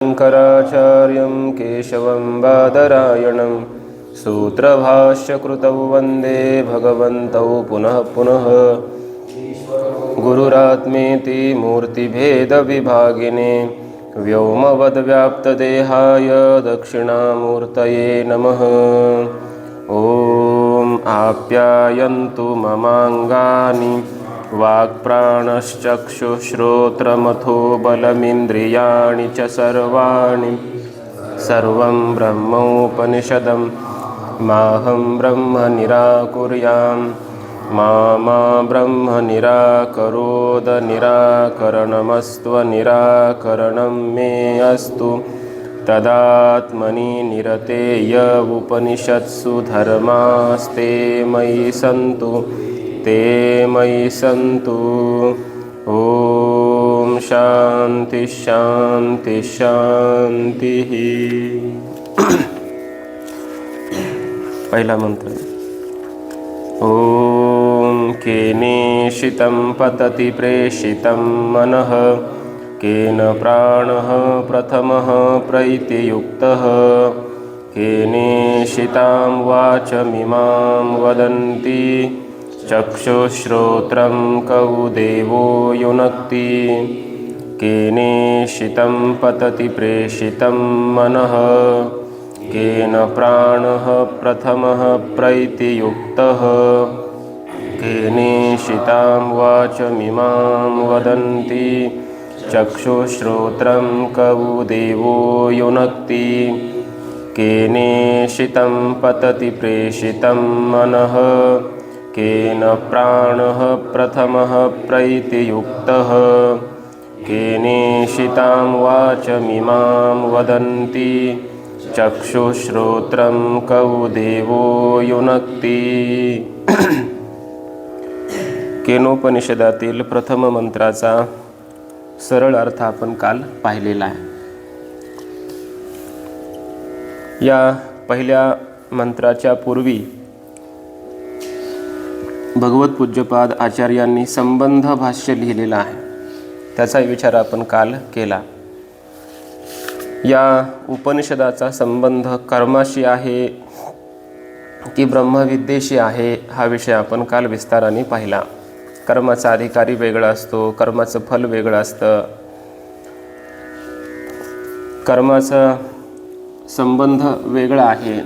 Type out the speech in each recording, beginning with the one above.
शङ्कराचार्यं केशवं बादरायणं सूत्रभाष्यकृतौ वन्दे भगवन्तौ पुनः पुनः। गुरुरात्मेति मूर्तिभेदविभागिने व्योमवद्व्याप्तदेहाय दक्षिणामूर्तये नमः। ॐ आप्यायन्तु ममाङ्गानि वाक्प्राणश्चक्षुश्रोत्रमथो बलमिन्द्रियाणि च सर्वाणि सर्वं ब्रह्मोपनिषदं माहं ब्रह्म निराकुर्यां मा ब्रह्म निराकरोद निराकरणमस्त्वनिराकरणं मे अस्तु तदात्मनि निरतेय उपनिषत्सु धर्मास्ते मयि सन्तु ते मयि सन्तु। ॐ शान्ति शान्ति शान्तिः। पहिला मंत्र। ॐ केनेषितं पतति प्रेषितं मनः केन प्राणः प्रथमः प्रैतियुक्तः केनेषितां वाचमिमां वदन्ति चक्षुश्रोत्रं कौ देवो युनक्ति केनेषितं पतति प्रेषितं मनः केन प्राणः प्रथमः प्रैतियुक्तः केनेषितां वाचमिमां वदन्ति चक्षुश्रोत्रं कौ देवो युनक्ति केनेषितं पतति प्रेषितं मनः केन प्राणः प्रथमः प्रैतियुक्तः केनेषितां वाचमिमां वदन्ति चक्षुश्रोत्रं कौ देवो युनक्ति। केनोपनिषदातील प्रथम मंत्राचा सरळ अर्थ आपण काल पाहिलेला आहे। या पहिल्या मंत्राच्या पूर्वी भगवत पूज्यपाद आचार्यांनी संबंध भाष्य लिहिलेलं आहे, त्याचा विचार आपण काल केला। या उपनिषदाचा संबंध कर्माशी आहे की ब्रह्मविद्येशी आहे हा विषय आपण काल विस्ताराने पाहिला। कर्माचा अधिकारी वेगळा असतो, कर्माचं फल वेगळं असतं, कर्माचा संबंध वेगळा आहे।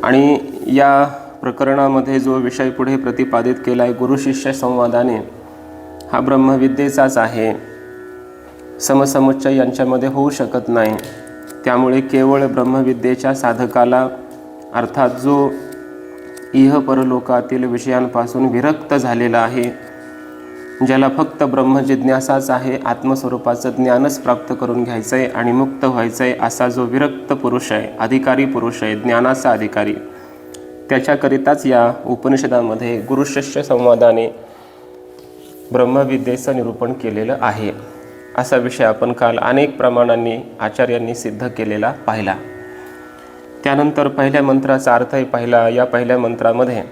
आणि या प्रकरणामध्ये जो विषय पुढे प्रतिपादित केला आहे गुरु शिष्य संवादाने, हा ब्रह्मविद्येचाच आहे। समसमुच्चय यांच्यामध्ये होऊ शकत नाही। त्यामुळे केवळ ब्रह्मविद्येच्या साधकाला, अर्थात जो इह परलोकातील विषयांपासून विरक्त झालेला आहे, ज्याला फक्त ब्रह्मजिज्ञासाच आहे, आत्मस्वरूपाचं ज्ञानच प्राप्त करून घ्यायचं आहे आणि मुक्त व्हायचं आहे, असा जो विरक्त पुरुष आहे, अधिकारी पुरुष आहे, ज्ञानाचा अधिकारी, त्याच्याकरिताच या उपनिषदामध्ये गुरुशिष्य संवादाने ब्रह्मविद्येचं निरूपण केलेलं आहे। असा विषय आपण काल अनेक प्रमाणांनी आचार्यांनी सिद्ध केलेला पाहिला। त्यानंतर पहिल्या मंत्राचा अर्थही पाहिला। या पहिल्या मंत्रामध्ये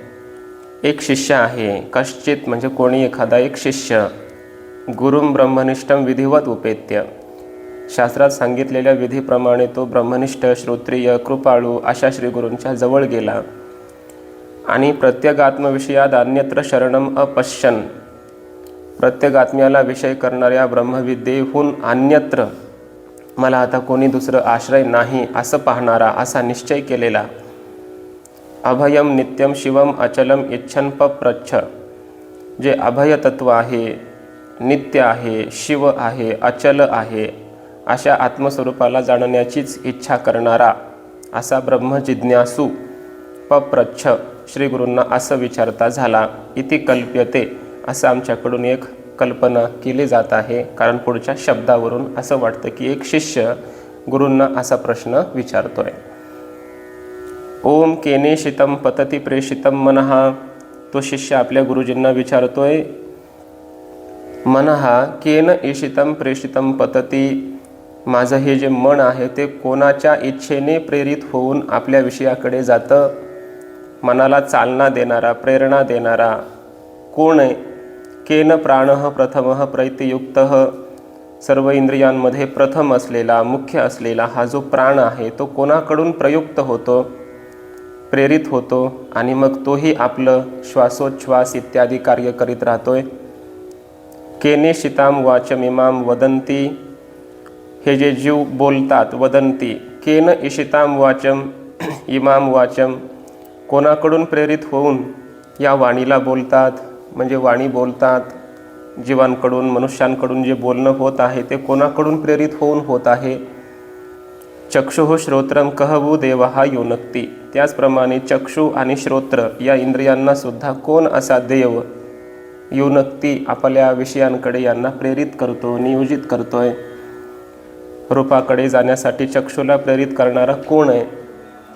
एक शिष्य आहे, कश्चित म्हणजे कोणी एखादा एक शिष्य, गुरुं ब्रह्मनिष्ठं विधिवत उपेत्य, शास्त्रात सांगितलेल्या विधीप्रमाणे तो ब्रह्मनिष्ठ, श्रोत्रिय, कृपाळू अशा श्रीगुरूंच्या जवळ गेला आणि प्रत्यगात्मविषयात अन्यत्र शरणम अपश्यन, प्रत्यगात्म्याला विषय करणाऱ्या ब्रह्मविद्येहून अन्यत्र मला आता कोणी दुसरं आश्रय नाही असं पाहणारा, असा निश्चय केलेला, अभयम नित्यम शिवम अचलम इच्छन पप्रच्छ, जे अभय तत्व आहे, नित्य आहे, शिव आहे, अचल आहे, अशा आत्मस्वरूपाला जाणण्याचीच इच्छा करणारा असा ब्रह्मजिज्ञासू पप्रच्छ श्रीगुरूंना असं विचारता झाला। इति कल्प्यते, असं आमच्याकडून एक कल्पना केली जात आहे, कारण पुढच्या शब्दावरून असं वाटतं की एक शिष्य गुरूंना असा प्रश्न विचारतोय। ओम केनेषितं पतति प्रेषितं मनः, तो शिष्य आपल्या गुरुजींना विचारतोय, मनः केन ईशितं प्रेषितं पतति, माझं हे जे मन आहे ते कोणाच्या इच्छेने प्रेरित होऊन आपल्या विषयाकडे जातं, मनाला चालना देणारा, प्रेरणा देणारा कोण आहे? केन प्राणः प्रथमः प्रैतियुक्तः, सर्व इंद्रियांमध्ये प्रथम असलेला, मुख्य असलेला हा जो प्राण आहे तो कोणाकडून प्रयुक्त होतो, प्रेरित होतो आणि मग तोही आपलं श्वासोच्छ्वास इत्यादी कार्य करीत राहतोय. केने शिताम वाचमिमाम वदंती, हे जे जीव बोलतात, वदंती केन इशिताम वाचम इमाम वाचम, कोणाकडून प्रेरित होऊन या वाणीला बोलतात, म्हणजे वाणी बोलतात. जीवांकडून, मनुष्यांकडून जे बोलणं होत आहे ते कोणाकडून प्रेरित होऊन होत आहे. चक्षुः श्रोत्रम कहवू देवहा योनक्ती, त्याचप्रमाणे चक्षु आणि श्रोत्र या इंद्रियांना सुद्धा कोण असा देव योनक्ती आपल्या विषयांकडे यांना प्रेरित करतो, नियोजित करतोय. रूपाकडे जाण्यासाठी चक्षुला प्रेरित करणारा कोण आहे,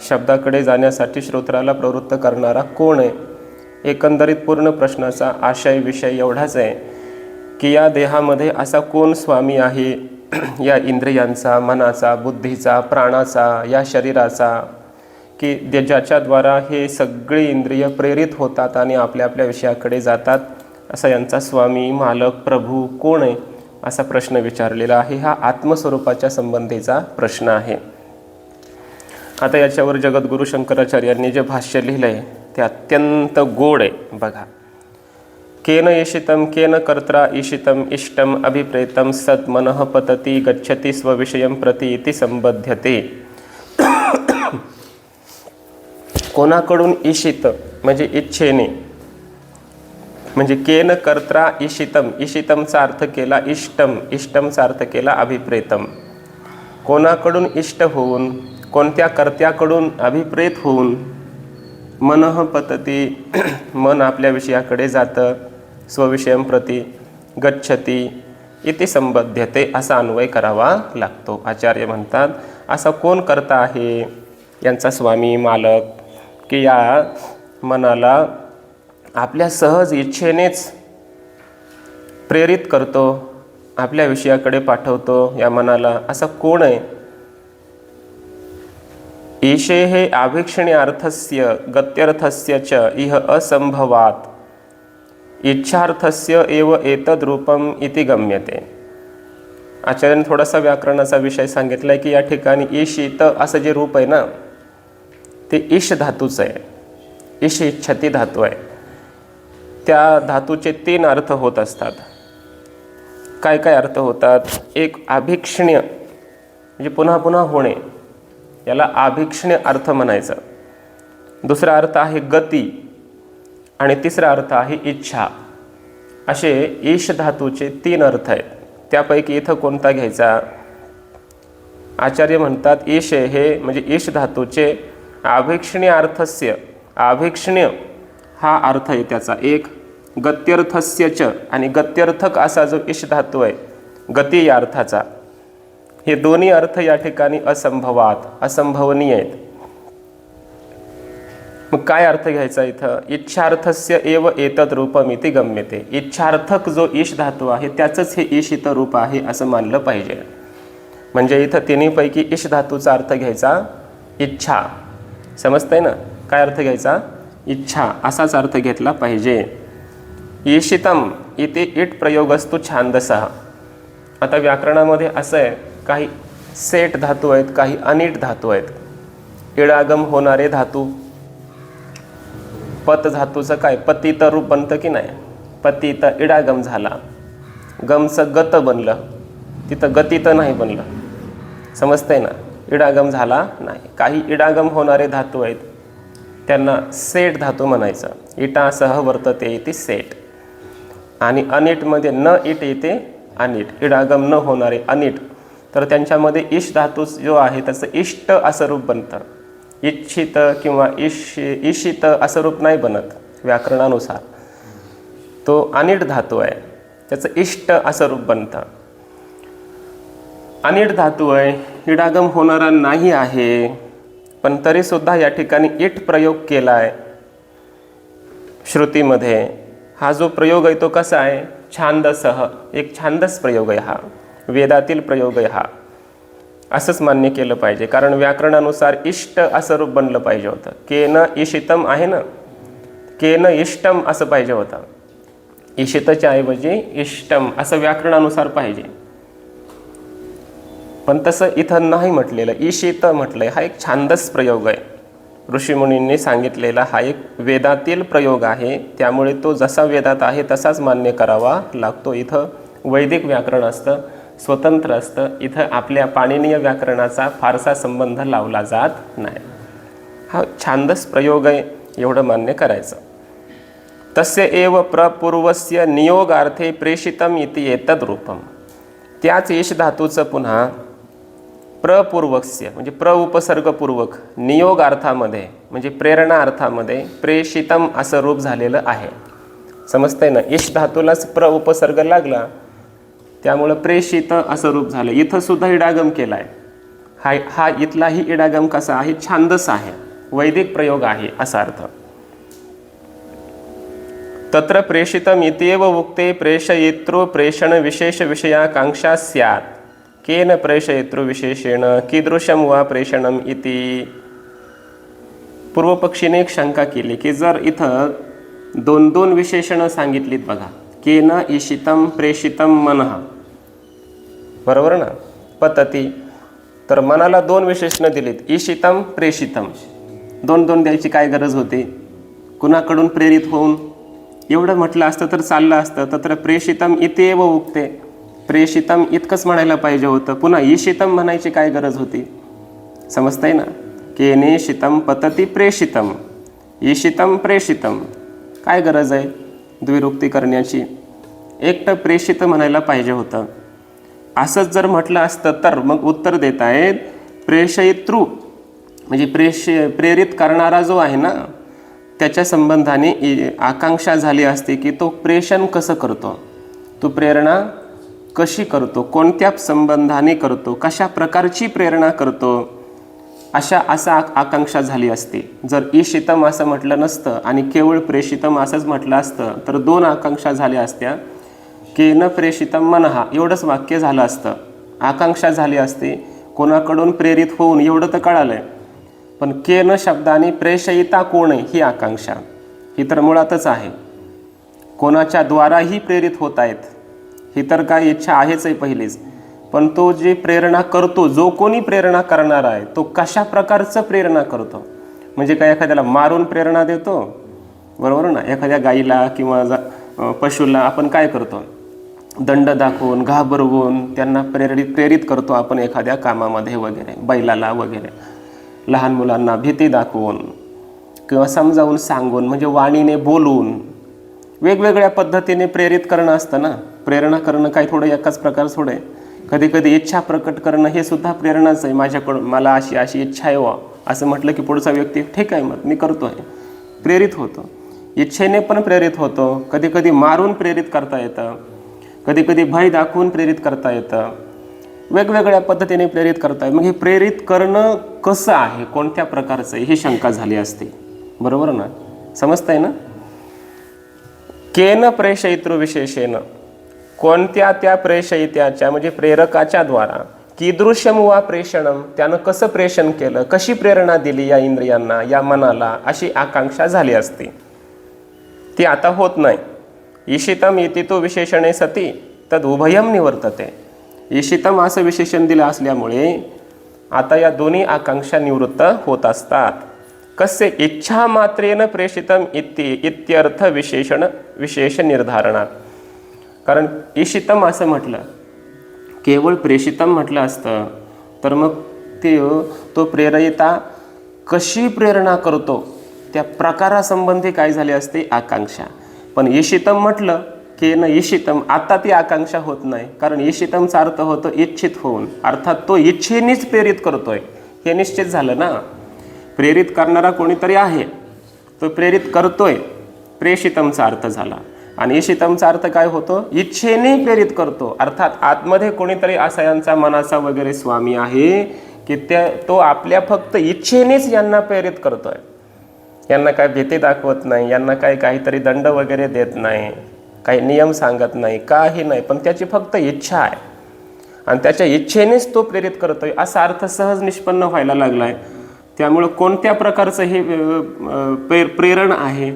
शब्दाकडे जाण्यासाठी श्रोत्राला प्रवृत्त करणारा कोण आहे. एकंदरीत पूर्ण प्रश्नाचा आशय विषय एवढाच आहे की या देहामध्ये असा कोण स्वामी आहे, या इंद्रियांचा, मनाचा, बुद्धीचा, प्राणाचा, या शरीराचा, की ज्याच्याद्वारा हे सगळे इंद्रिय प्रेरित होतात आणि आपल्या आपल्या विषयाकडे जातात. असा यांचा स्वामी, मालक, प्रभू कोण आहे असा प्रश्न विचारलेला आहे. हा आत्मस्वरूपाच्या संबंधीचा प्रश्न आहे. आता याच्यावर जगद्गुरू शंकराचार्यांनी जे भाष्य लिहिलं आहे ते अत्यंत गोड आहे. बघा, केन ईशितम केन कर्त्रा ईशितम इष्टम अभिप्रेतम सत् मनः पतति गच्छति स्वविषयं प्रति इति संबध्यते. कोणाकडून ईशित म्हणजे इच्छेने, म्हणजे केन कर्त्रा ईशितम, ईशितमचा अर्थ केला इष्टम, इष्टमचा अर्थ केला अभिप्रेतम. कोणाकडून इष्ट होऊन, कोणत्या कर्त्याकडून अभिप्रेत होऊन, मनः पतति मन आपल्या विषयाकडे जातं, स्वविषयं प्रति गच्छति इति संबध्यते असा अन्वय करावा लागतो. आचार्य म्हणतात असा कोण करता आहे यांचा स्वामी, मालक, की या मनाला आपल्या सहज इच्छेनेच प्रेरित करतो, आपल्या विषयाकडे पाठवतो या मनाला. असा कोण आहे? ईशेः आभीक्ष्ण्यार्थस्य गत्यर्थस्य च इह असंभवात् इच्छार्थस्य एव एतद्रूपम इति गम्यते. आचार्याने थोडासा व्याकरणाचा विषय सांगितला आहे की या ठिकाणी ईशित असं जे रूप आहे ना ते ईश धातूचं आहे. ईश इच्छती धातू आहे. त्या धातूचे 3 अर्थ होत असतात. काय काय अर्थ होतात? एक आभीक्ष्ण्य म्हणजे पुन्हा पुन्हा होणे, याला आभीक्ष्ण्य अर्थ म्हणायचं. दुसरा अर्थ आहे गती आणि तिसरा अर्थ आहे इच्छा. असे ईश धातूचे 3 अर्थ आहेत. त्यापैकी इथं कोणता घ्यायचा? आचार्य म्हणतात ईश हे म्हणजे ईश धातूचे आभीक्ष्ण्य अर्थस्य, आभीक्ष्ण्य हा अर्थ आहे त्याचा एक, गत्यर्थस्य च आणि गत्यर्थक असा जो ईश धातू आहे गती या अर्थाचा, हे दोन्ही अर्थ या ठिकाणी असंभवात, असंभवनीय आहेत. मग काय अर्थ घ्यायचा इथं? इच्छार्थस्य एव एतद रूपम इति गम्यते. इच्छार्थक जो ईश धातू आहे त्याचंच हे ईशित रूप आहे असं मानलं पाहिजे. म्हणजे इथं तिन्हीपैकी ईश धातूचा अर्थ घ्यायचा इच्छा. समजतंय ना? काय अर्थ घ्यायचा? इच्छा असाच अर्थ घेतला पाहिजे. ईशितम इथे इट प्रयोगस्तु छांदसः. आता व्याकरणामध्ये असं आहे, काही सेट धातू आहेत, काही अनिट धातू आहेत. इडागम होणारे धातू. पत धातूचं काय? पतित रूप बनतं की नाही? पतित इडागम झाला, गमचं गत बनलं, तिथं गतित नाही बनलं. समजतंय ना? इडागम झाला नाही. काही इडागम होणारे धातू आहेत त्यांना सेट धातू म्हणायचं. इटासह वर्तते इति सेट. आणि अनिटमध्ये न इट येते अनिट, इडागम न होणारे अनिट, तर त्यांच्यामध्ये इश धातू जो आहे त्याचं इष्ट असं रूप बनतं. इच्छित किंवा ईशित असं रूप नाही बनत व्याकरणानुसार. तो अनिट धातू आहे, त्याचं इष्ट असं रूप बनतं. अनिट धातू आहे, इडागम होणारा नाही आहे, पण तरीसुद्धा या ठिकाणी इट प्रयोग केला आहे श्रुतीमध्ये. हा जो प्रयोग आहे तो कसा आहे? छांदसह, एक छांदस प्रयोग आहे हा, वेदातील प्रयोग आहे हा, असंच मान्य केलं पाहिजे. कारण व्याकरणानुसार इष्ट असं रूप बनलं पाहिजे होतं. केन ईशितम आहे ना, केन इष्टम असं पाहिजे होतं. ईशितच्या ऐवजी इष्टम असं व्याकरणानुसार पाहिजे. पण तसं इथं नाही म्हटलेलं, ईशित म्हटलंय. हा एक छांदस प्रयोग आहे. ऋषीमुनींनी सांगितलेला हा एक वेदातील प्रयोग आहे. त्यामुळे तो जसा वेदात आहे तसाच मान्य करावा लागतो. इथं वैदिक व्याकरण असतं, स्वतंत्र असतं. इथं आपल्या पाणिनीय व्याकरणाचा फारसा संबंध लावला जात नाही. हा छांदस प्रयोग आहे, एवढं मान्य करायचं. तस्य एव प्रपूर्वस्य नियोगार्थे प्रेषितम इति एतद् रूपम. त्याच ईश धातूचं पुन्हा प्रपूर्वस्य म्हणजे प्र उपसर्गपूर्वक नियोग अर्थामध्ये म्हणजे प्रेरणा अर्थामध्ये प्रेषितम असं रूप झालेलं आहे. समजतंय ना? ईश धातूलाच प्र उपसर्ग लागला, त्यामुळं प्रेषित असं रूप झालं. इथं सुद्धा इडागम केला आहे. हा इथलाही इडागम कसा आहे? छांदस आहे, वैदिक प्रयोग आहे असा अर्थ. तत्र प्रेषितम इत्येव उक्ते प्रेषयितृ प्रेषण विशेष विषयाकांक्षा स्यात् केन प्रेषयितृ विशेषेण कीदृशम वा प्रेषणम इति. पूर्वपक्षीने एक शंका केली की जर इथं दोन दोन विशेषणं सांगितलीत बघा, केन ईशितम प्रेषितम मनः, बरोबर ना, पतती. तर मनाला दोन विशेषणं दिलीत, ईशितम प्रेषितम. दोन दोन द्यायची काय गरज होती? कुणाकडून प्रेरित होऊन एवढं म्हटलं असतं तर चाललं असतं. तत्र प्रेषितम इत्येव उक्ते, प्रेषितम इतकंच म्हणायला पाहिजे होतं. पुन्हा ईशितम म्हणायची काय गरज होती? समजतंय ना? केने शीतम पतती प्रेषितम, ईशितम प्रेषितम. काय गरज आहे द्विरुक्ती करण्याची? एकटं प्रेषित म्हणायला पाहिजे होतं. असंच जर म्हटलं असतं तर मग उत्तर देत आहेत प्रेषयितृ म्हणजे प्रेरित करणारा जो आहे ना, त्याच्या संबंधाने आकांक्षा झाली असते की तो प्रेषण कसं करतो, तो प्रेरणा कशी करतो, कोणत्या संबंधाने करतो, कशा प्रकारची प्रेरणा करतो, असा आकांक्षा झाली असते. जर ईशितम असं म्हटलं नसतं आणि केवळ प्रेषितम असंच म्हटलं असतं तर दोन आकांक्षा झाल्या असत्या. केन प्रेषितम मनः एवढंच वाक्य झालं असतं. आकांक्षा झाली असते कोणाकडून प्रेरित होऊन, एवढं तर कळालंय. पण केन शब्दाने प्रेषयिता कोण आहे ही आकांक्षा, ही तर मुळातच आहे. कोणाच्या द्वाराही प्रेरित होत आहेत ही तर काय इच्छा आहेच आहे पहिलीच. पण तो जे प्रेरणा करतो, जो कोणी प्रेरणा करणार आहे तो कशा प्रकारचं प्रेरणा करतो? म्हणजे काय एखाद्याला मारून प्रेरणा देतो, बरोबर ना? एखाद्या गाईला किंवा पशुला आपण काय करतो? दंड दाखवून, घाबरवून त्यांना प्रेरित करतो आपण एखाद्या कामामध्ये वगैरे, बैलाला वगैरे. लहान मुलांना भीती दाखवून किंवा समजावून सांगून म्हणजे वाणीने बोलून वेगवेगळ्या पद्धतीने प्रेरित करणं असतं ना. प्रेरणा करणं काय थोडं एकाच प्रकार थोडं आहे. कधी कधी इच्छा प्रकट करणं हे सुद्धा प्रेरणाच आहे. माझ्याकडून मला अशी इच्छा आहे वा असं म्हटलं की पुढचा व्यक्ती ठीक आहे मग मी करतो आहे, प्रेरित होतो. इच्छेने पण प्रेरित होतो. कधी कधी मारून प्रेरित करता येतं, कधी कधी भय दाखवून प्रेरित करता येतं, वेगवेगळ्या पद्धतीने प्रेरित करताय. मग हे प्रेरित करणं कसं आहे, कोणत्या प्रकारचं आहे, ही शंका झाली असते, बरोबर ना? समजतंय ना? केन प्रेषयितृ विशेषेन, कोणत्या त्या प्रेषयित्याच्या म्हणजे प्रेरकाच्या द्वारा, कीदृशम वा प्रेषणम त्यानं कसं प्रेषण केलं, कशी प्रेरणा दिली या इंद्रियांना, या मनाला, अशी आकांक्षा झाली असती. ती आता होत नाही. ईशितम इति तो विशेषणे सती तद उभयम निवर्तते. ईशितम असं विशेषण दिलं असल्यामुळे आता या दोन्ही आकांक्षा निवृत्त होत असतात. कसे इच्छा मात्रेन प्रेषितम इत्यर्थ विशेष निर्धारणात. कारण ईशितम असं म्हटलं, केवळ प्रेषितम म्हटलं असतं तर मग तो प्रेरयिता कशी प्रेरणा करतो त्या प्रकारासंबंधी काय झाले असते? आकांक्षा. पण ईशितम म्हटलं की न ईशितम, आता ती आकांक्षा होत नाही. कारण ईशितमचा अर्थ होतो इच्छित होऊन, अर्थात तो इच्छेनेच प्रेरित करतोय हे निश्चित झालं ना. प्रेरित करणारा कोणीतरी आहे, तो प्रेरित करतोय, प्रेषितमचा अर्थ झाला. आणि ईशितमचा अर्थ काय होतो? इच्छेने प्रेरित करतो, अर्थात आतमध्ये कोणीतरी असा यांचा मनाचा वगैरे स्वामी आहे की तो आपल्या फक्त इच्छेनेच यांना प्रेरित करतोय. यांना काय भीती दाखवत नाही, यांना काहीतरी दंड वगैरे देत नाही, काही नियम सांगत नाही, काही नाही, पण त्याची फक्त इच्छा आहे आणि त्याच्या इच्छेनेच तो प्रेरित करतोय असा अर्थ सहज निष्पन्न व्हायला लागलाय. त्यामुळं कोणत्या प्रकारचं हे प्रेरण आहे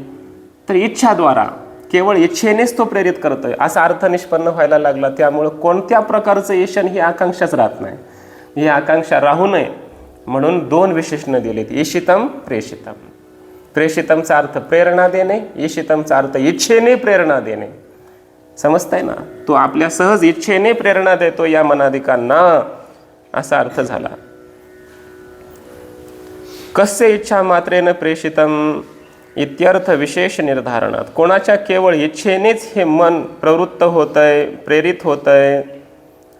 तर इच्छाद्वारा, केवळ इच्छेनेच तो प्रेरित करतोय असा अर्थ निष्पन्न व्हायला लागला. त्यामुळं कोणत्या प्रकारचं ईशन ही आकांक्षाच राहत नाही. ही आकांक्षा राहू नये म्हणून 2 विशेषणं दिलीत, ईशितम प्रेषितम. प्रेषितमचा अर्थ प्रेरणा देणे, ईशितमचा अर्थ इच्छेने प्रेरणा देणे. समजताय ना, तो आपल्या सहज इच्छेने प्रेरणा देतो या मनाधिकांना, असा अर्थ झाला. कस्य इच्छा मात्रेन प्रेषितम इत्यर्थ विशेष निर्धारणात. कोणाच्या केवळ इच्छेनेच हे मन प्रवृत्त होतंय, प्रेरित होतंय,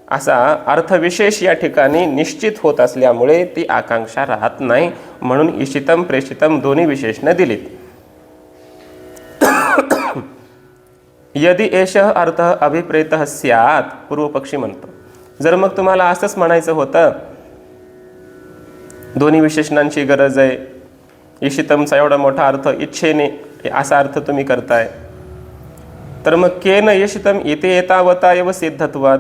असा अर्थविशेष या ठिकाणी निश्चित होत असल्यामुळे ती आकांक्षा राहत नाही, म्हणून ईशितम प्रेषितम दोन्ही विशेषणं दिलीत. यदि एषः अर्थः अभिप्रेतः स्यात्, पूर्वपक्षी म्हणतो, जर मग तुम्हाला असंच म्हणायचं होतं दोन्ही विशेषणांची गरज आहे, ईशितमचा एवढा मोठा अर्थ इच्छेने असा अर्थ तुम्ही करताय, तर मग केन ईशितम इथे एतावता एव सिद्धत्वात.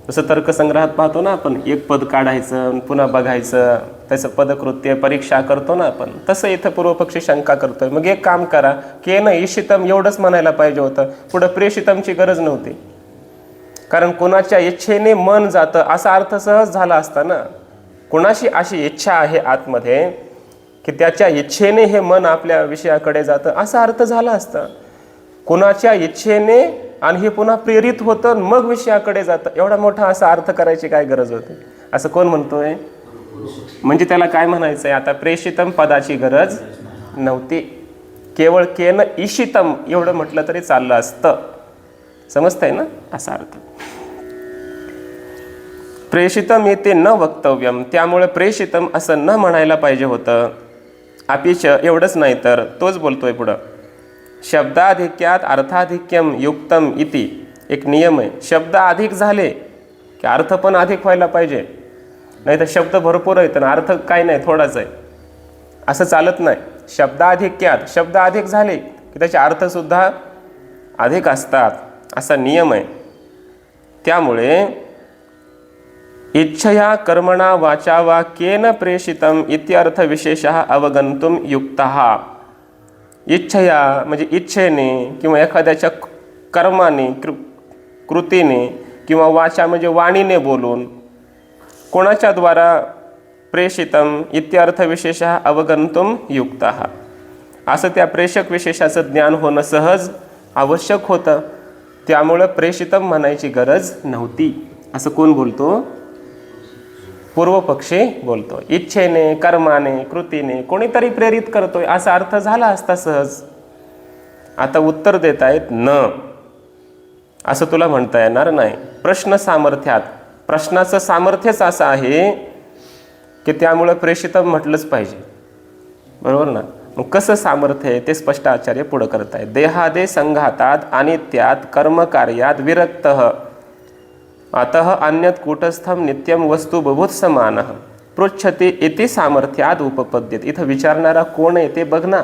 जसं तर्कसंग्रहात पाहतो ना आपण, एक पद काढायचं पुन्हा बघायचं, त्याचं पदकृत्य परीक्षा करतो ना आपण, तसं इथं पूर्वपक्षी शंका करतोय. मग एक काम करा, केन ईशितम एवढंच म्हणायला पाहिजे होतं, पुढं प्रेषितमची गरज नव्हती. कारण कोणाच्या इच्छेने मन जातं असा अर्थ सहज झाला असता ना. कोणाशी अशी इच्छा आहे आतमध्ये की त्याच्या इच्छेने हे मन आपल्या विषयाकडे जातं असा अर्थ झाला असता. कोणाच्या इच्छेने आणि हे पुन्हा प्रेरित होतं मग विषयाकडे जातं, एवढा मोठा असा अर्थ करायची काय गरज होती, असं कोण म्हणतोय? म्हणजे त्याला काय म्हणायचंय, आता प्रेषितम पदाची गरज नव्हती, केवळ केन ईशितम एवढं म्हटलं तरी चाललं असतं. समजतंय ना, असा अर्थ. प्रेषितम येते न वक्तव्यम, त्यामुळे प्रेषितम असं न म्हणायला पाहिजे होतं. अपिच एवढंच नाही तर तोच बोलतोय पुढं, शब्दाधिक्यात अर्थाधिक्यम युक्तम इति एक नियम आहे. शब्द अधिक झाले की अर्थ पण अधिक व्हायला पाहिजे, नाही तर शब्द भरपूर आहेत आणि अर्थ काय नाही थोडाच आहे, असं चालत नाही. शब्दाधिक्यात शब्द अधिक झाले की त्याचे अर्थसुद्धा अधिक असतात, असा नियम आहे. त्यामुळे इच्छया कर्मणा वाचा वा केन प्रेषितम इत्यर्थ विशेषः अवगंतुम युक्तः. इच्छया म्हणजे इच्छेने किंवा एखाद्याच्या कर्माने कृतीने किंवा वाचा म्हणजे वाणीने बोलून, कोणाच्या द्वारा प्रेषितम इत्यर्थ विशेषः अवगंतुम युक्तः, असं त्या प्रेषक विशेषाचं ज्ञान होणं सहज आवश्यक होतं. त्यामुळं प्रेषितम म्हणायची गरज नव्हती, असं कोण बोलतो? पूर्वपक्षी बोलतो. इच्छेने कर्माने कृतीने कोणीतरी प्रेरित करतोय असा अर्थ झाला असता सहज. आता उत्तर देत आहेत न, असं तुला म्हणता येणार नाही. प्रश्न सामर्थ्यात, प्रश्नाचं सामर्थ्यच असं आहे की त्यामुळं प्रेषितम म्हटलंच पाहिजे, बरोबर ना. मग कसं सामर्थ्य आहे ते स्पष्ट आचार्य पुढं करतायत. देहादे संघातात अनित्यात कर्मकार्यात विरक्तः अतः अन्यत कूटस्थम नित्यम वस्तु बुभुत्समानः पृच्छति इति सामर्थ्यात उपपद्यत. इथं विचारणारा कोण आहे ते बघ ना,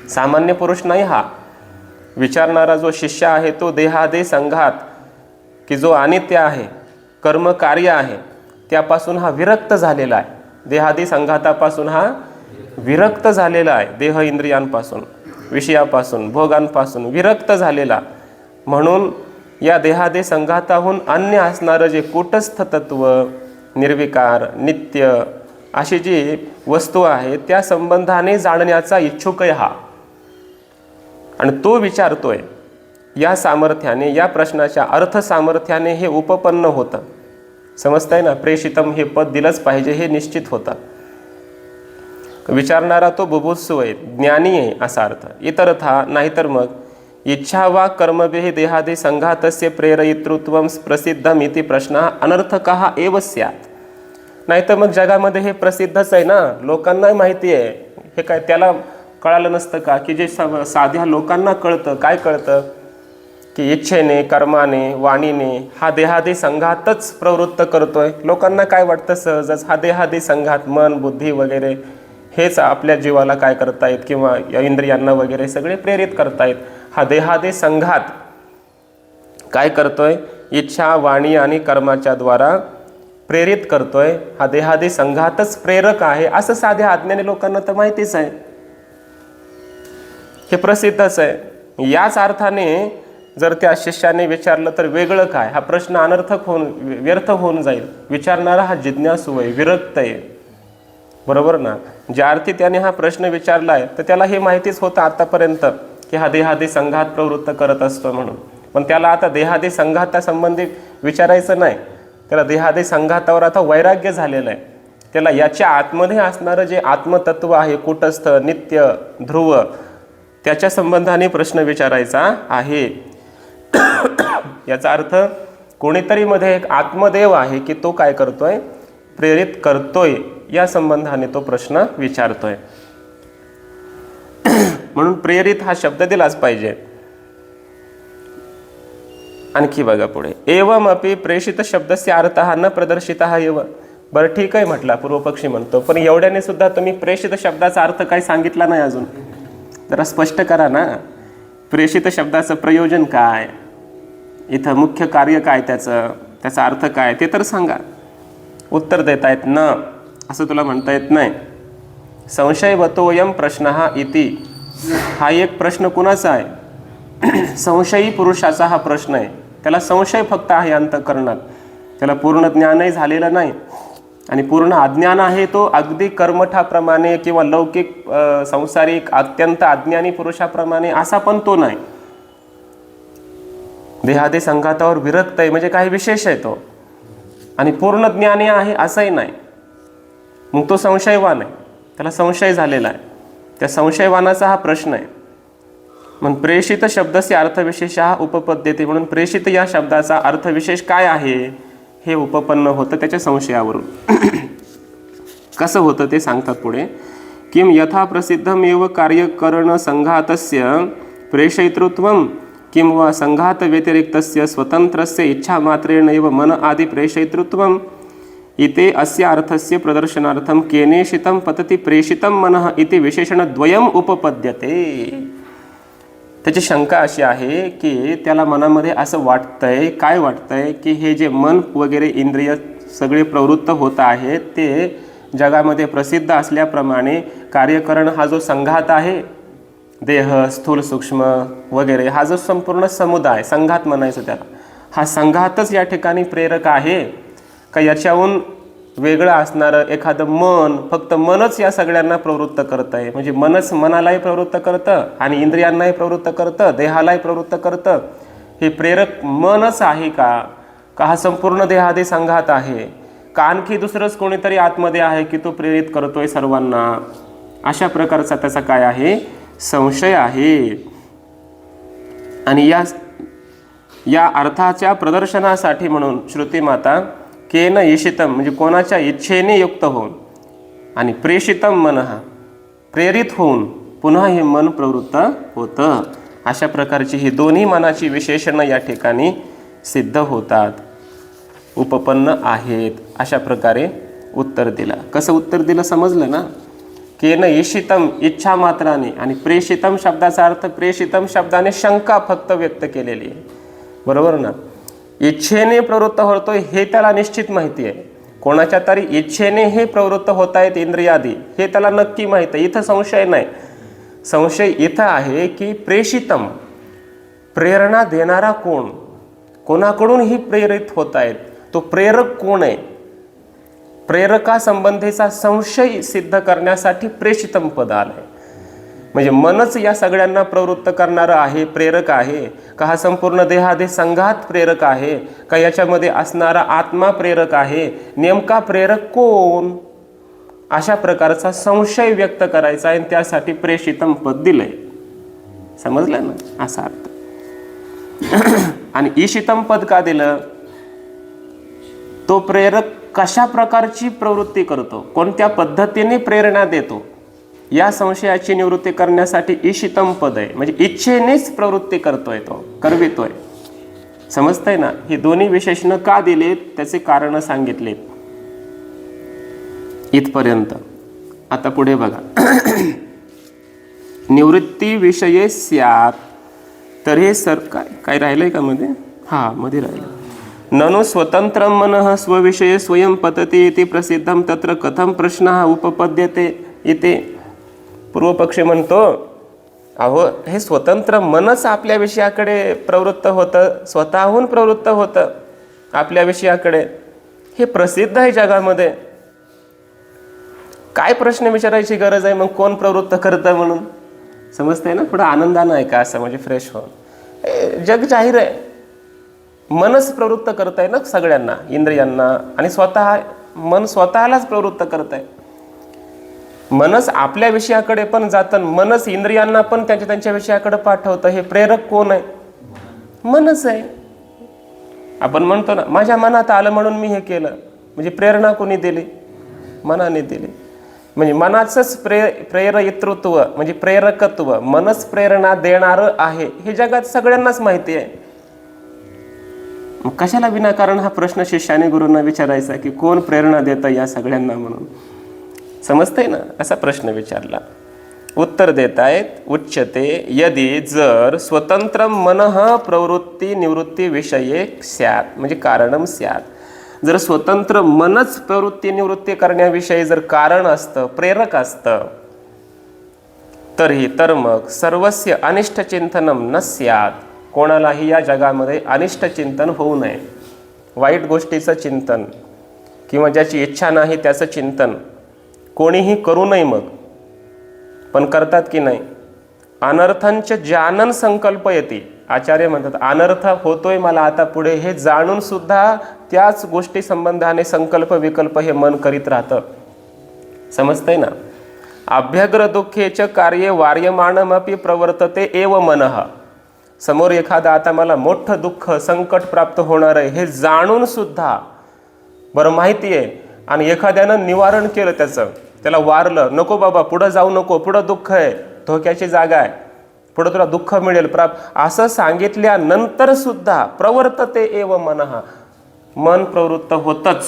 सामान्य पुरुष नाही हा. विचारणारा जो शिष्य आहे तो देहादे संघात, की जो अनित्य आहे, कर्म कार्य आहे, त्यापासून हा विरक्त झालेला आहे. देहादी संघातापासून हा विरक्त झालेला आहे, देह इंद्रियांपासून, विषयापासून, भोगांपासून विरक्त झालेला. म्हणून या देहादे संघाताहून अन्य असणारं जे कूटस्थ तत्व, निर्विकार, नित्य अशी जी वस्तू आहे त्या संबंधाने जाणण्याचा इच्छुक आहे हा. आणि तो विचारतोय. या सामर्थ्याने, या प्रश्नाच्या अर्थ सामर्थ्याने हे उपपन्न होतं. समजताय ना, प्रेषितम हे पद दिलंच पाहिजे हे निश्चित होतं. विचारणारा तो बुभुत्सु आहे, ज्ञानी आहे असा अर्थ. इतरथा नाहीतर मग इच्छा वा कर्मभेह देहादे संघातस्य प्रेरयितृत्वं प्रसिद्धम इति प्रश्न अनर्थकः एव स्यात्. नाहीतर मग जगामध्ये हे प्रसिद्धच आहे ना, लोकांना माहिती आहे. हे काय त्याला कळालं नसतं का, की जे साध्या लोकांना कळतं, काय कळतं की इच्छेने कर्माने वाणीने हा देहादी संघातच प्रवृत्त करतोय. लोकांना काय वाटतं सहजच, हा देहादी संघात मन बुद्धी वगैरे हेच आपल्या जीवाला काय करतायत किंवा या इंद्रियांना वगैरे सगळे प्रेरित करतायत. हा देहादे संघात काय करतोय, इच्छा वाणी आणि कर्माच्या द्वारा प्रेरित करतोय. हा देहादे संघातच प्रेरक आहे असं साध्या अज्ञानी लोकांना तर माहितीच आहे, हे प्रसिद्धच आहे. याच अर्थाने जर त्या शिष्याने विचारलं तर वेगळं काय, हा प्रश्न अनर्थक होऊन व्यर्थ होऊन जाईल. विचारणारा हा जिज्ञासू आहे, विरक्त आहे, बरोबर ना. ज्या अर्थी त्याने हा प्रश्न विचारला आहे तर त्याला हे माहितीच होतं आतापर्यंत की हा देहादी संघात प्रवृत्त करत असतो म्हणून. पण त्याला आता देहादी संघातासंबंधी विचारायचं नाही. त्याला देहादी संघातावर आता वैराग्य झालेलं आहे. त्याला याच्या आतमध्ये असणारं जे आत्मतत्व आहे, कूटस्थ, नित्य, ध्रुव, त्याच्या संबंधाने प्रश्न विचारायचा आहे. याचा अर्थ कोणीतरी मध्ये एक आत्मदेव आहे की तो काय करतोय, प्रेरित करतोय, या संबंधाने तो प्रश्न विचारतोय. म्हणून प्रेरित हा शब्द दिलाच पाहिजे. आणखी बघा पुढे, एवमपि प्रेषित शब्दस्य अर्थः न प्रदर्शितः एव. बरं ठीक आहे म्हटला, पूर्वपक्षी म्हणतो, पण एवढ्याने सुद्धा तुम्ही प्रेषित शब्दाचा अर्थ काही सांगितला नाही अजून. जरा स्पष्ट करा ना, प्रेषित शब्दाचं प्रयोजन काय, इथं मुख्य कार्य काय, त्याचा अर्थ काय ते तर सांगा. उत्तर देता येत न, असं तुला म्हणता येत नाही. संशयवतोयम प्रश्न हा इति, हा एक प्रश्न कुणाचा आहे, संशयी पुरुषाचा हा प्रश्न आहे. त्याला संशय फक्त आहे अंतःकरणात, त्याला पूर्ण ज्ञानही झालेलं नाही आणि पूर्ण अज्ञान आहे तो अगदी कर्मठाप्रमाणे किंवा लौकिक संसारिक अत्यंत अज्ञानी पुरुषाप्रमाणे असा पण तो नाही. देहादी संघातावर विरक्त आहे म्हणजे काही विशेष आहे तो, आणि पूर्ण ज्ञानी आहे असंही नाही. मग तो संशयवान आहे, त्याला संशय झालेला आहे. त्या संशयवानाचा हा प्रश्न आहे. म्हणून प्रेषित शब्दस्य अर्थविशेष हा उपपद्यते. म्हणून प्रेषित या शब्दाचा अर्थविशेष काय आहे हे उपपन्न होतं त्याच्या संशयावरून. कसं होतं ते सांगतात पुढे. किम यथा प्रसिद्धमेव कार्यकरण संघातस्य प्रेषयितृत्वं किं वा संघात व्यतिरिक्तस्य स्वतंत्रस्य इच्छामात्रेणैव मन आदि प्रेषयितृत्वं इते अस्य अर्थस्य प्रदर्शनार्थं केनेषितं पतति प्रेषितं मनः इति विशेषणद्वयम् उपपद्यते. त्याची शंका अशी आहे की त्याला मनामध्ये असं वाटतंय, काय वाटतंय की हे जे मन वगैरे इंद्रिय सगळे प्रवृत्त होत आहेत ते जगामध्ये प्रसिद्ध असल्याप्रमाणे कार्यकरण हा जो संघात आहे, देह स्थूल सूक्ष्म वगैरे हा जो संपूर्ण समुदाय, संघात म्हणायचं त्याला, हा संघातच या ठिकाणी प्रेरक आहे का याच्याहून वेगळं असणारं एखादं मन, फक्त मनच या सगळ्यांना प्रवृत्त करत आहे. म्हणजे मनच मनालाही प्रवृत्त करतं आणि इंद्रियांनाही प्रवृत्त करतं, देहालाही प्रवृत्त करतं. हे प्रेरक मनच आहे का हा संपूर्ण देहादी संघात आहे का आणखी दुसरंच कोणीतरी आतमध्ये आहे की तो प्रेरित करतोय सर्वांना, अशा प्रकारचा त्याचा काय आहे, संशय आहे. आणि या अर्थाच्या प्रदर्शनासाठी म्हणून श्रुतिमाता केन ईशितम म्हणजे कोणाच्या इच्छेने युक्त होऊन आणि प्रेषितम मनः प्रेरित होऊन पुन्हा हे मन प्रवृत्त होतं, अशा प्रकारची ही दोन्ही मनाची विशेषणं या ठिकाणी सिद्ध होतात, उपपन्न आहेत. अशा प्रकारे उत्तर दिलं. कसं उत्तर दिलं समजलं ना. केन ईशितम इच्छा मात्राने आणि प्रेषितम शब्दाचा अर्थ प्रेषितम शब्दाने शंका फक्त व्यक्त केलेली आहे, बरोबर ना. इच्छेने प्रवृत्त होतोय हे त्याला निश्चित माहिती आहे. कोणाच्या तरी इच्छेने हे प्रवृत्त होत आहेत इंद्रियादी हे त्याला नक्की माहिती आहे. इथं संशय नाही. संशय इथं आहे की प्रेषितम प्रेरणा देणारा कोण, कोणाकडून ही प्रेरित होत आहेत, तो प्रेरक कोण आहे. प्रेरकासंबंधीचा संशय सिद्ध करण्यासाठी प्रेषितम पद आलंय. म्हणजे मनच या सगळ्यांना प्रवृत्त करणारं आहे, प्रेरक आहे का हा संपूर्ण देहादी संघात प्रेरक आहे का याच्यामध्ये असणारा आत्मा प्रेरक आहे, नेमका प्रेरक कोण, अशा प्रकारचा संशय व्यक्त करायचा आहे. त्यासाठी प्रेषितम पद दिलंय. समजलं ना असा अर्थ. आणि ईशितम पद का दिलं, तो प्रेरक कशा प्रकारची प्रवृत्ती करतो, कोणत्या पद्धतीने प्रेरणा देतो, या संशयाची निवृत्ती करण्यासाठी ईशितम पद आहे. म्हणजे इच्छेनेच प्रवृत्ती करतोय, तो करवितोय. समजतंय ना. ही दोन्ही विशेषणं का दिलेत त्याचे कारण सांगितलेत इथपर्यंत. आता पुढे बघा. निवृत्ती विषये स्यात्, तर हे सर काय राहिलंय का मध्ये, हा मध्ये राहिलं. ननु स्वतंत्र मनः स्वविषये स्वयं पतति इति प्रसिद्धम तत्र कथम प्रश्नः उपपद्यते इति. पूर्वपक्षी म्हणतो अहो, हे स्वतंत्र मनच आपल्या विषयाकडे प्रवृत्त होतं, स्वतःहून प्रवृत्त होतं आपल्या विषयाकडे. हे प्रसिद्ध आहे जगामध्ये. काय प्रश्न विचारायची गरज आहे मग, कोण प्रवृत्त करतं म्हणून? समजतंय ना? पुढं आनंदानं आहे का असं, म्हणजे फ्रेश होऊन. जग जाहीर आहे, मनच प्रवृत्त करत आहे ना सगळ्यांना, इंद्रियांना. आणि मन स्वतःलाच प्रवृत्त करत आहे. मनच आपल्या विषयाकडे पण जातं, मनच इंद्रियांना पण त्यांच्या विषयाकडे पाठवतं. हे प्रेरक कोण आहे? मनच आहे. आपण म्हणतो ना, माझ्या मनात आलं म्हणून मी हे केलं. म्हणजे प्रेरणा कोणी दिली? मनाने दिली. म्हणजे मनाचंच प्रेरयितृत्व म्हणजे प्रेरकत्व, मनच प्रेरणा देणारं आहे हे जगात सगळ्यांनाच माहिती आहे. कशाला विनाकारण हा प्रश्न शिष्याने गुरूंना विचारायचा की कोण प्रेरणा देतं या सगळ्यांना म्हणून? समजतंय ना? असा प्रश्न विचारला. उत्तर देत आहेत, उच्यते यदि जर स्वतंत्र मनः प्रवृत्ती निवृत्ती विषये स्यात्, म्हणजे कारणम स्यात्. जर स्वतंत्र मनच प्रवृत्ती निवृत्ती करण्याविषयी जर कारण असतं, प्रेरक असतं, तर मग सर्वस्य अनिष्ट चिंतनम न स्यात्. कोणालाही या जगामध्ये अनिष्ट चिंतन होऊ नये. वाईट गोष्टीचं चिंतन किंवा ज्याची इच्छा नाही त्याचं चिंतन कोणीही करू नये. मग पण करतात की नाही? अनर्थांच जानन संकल्पयती. आचार्य म्हणतात अनर्थ होतोय मला आता पुढे हे जाणून सुद्धा त्याच गोष्टी संबंधाने संकल्प विकल्प हे मन करीत राहतं. समजतंय ना? अभ्यग्र दुःखेच कार्ये वार्यमाणमपि प्रवर्तते एव मनः. समोर एखादा आता मला मोठं दुःख संकट प्राप्त होणार आहे हे जाणून सुद्धा, बरं माहिती आहे, आणि एखाद्यानं निवारण केलं त्याचं, त्याला वारलं, नको बाबा पुढं जाऊ नको, पुढं दुःख आहे, धोक्याची जागा आहे, पुढं तुला दुःख मिळेल असं सांगितल्यानंतर सुद्धा प्रवर्तते एव मनः, मन प्रवृत्त होतच.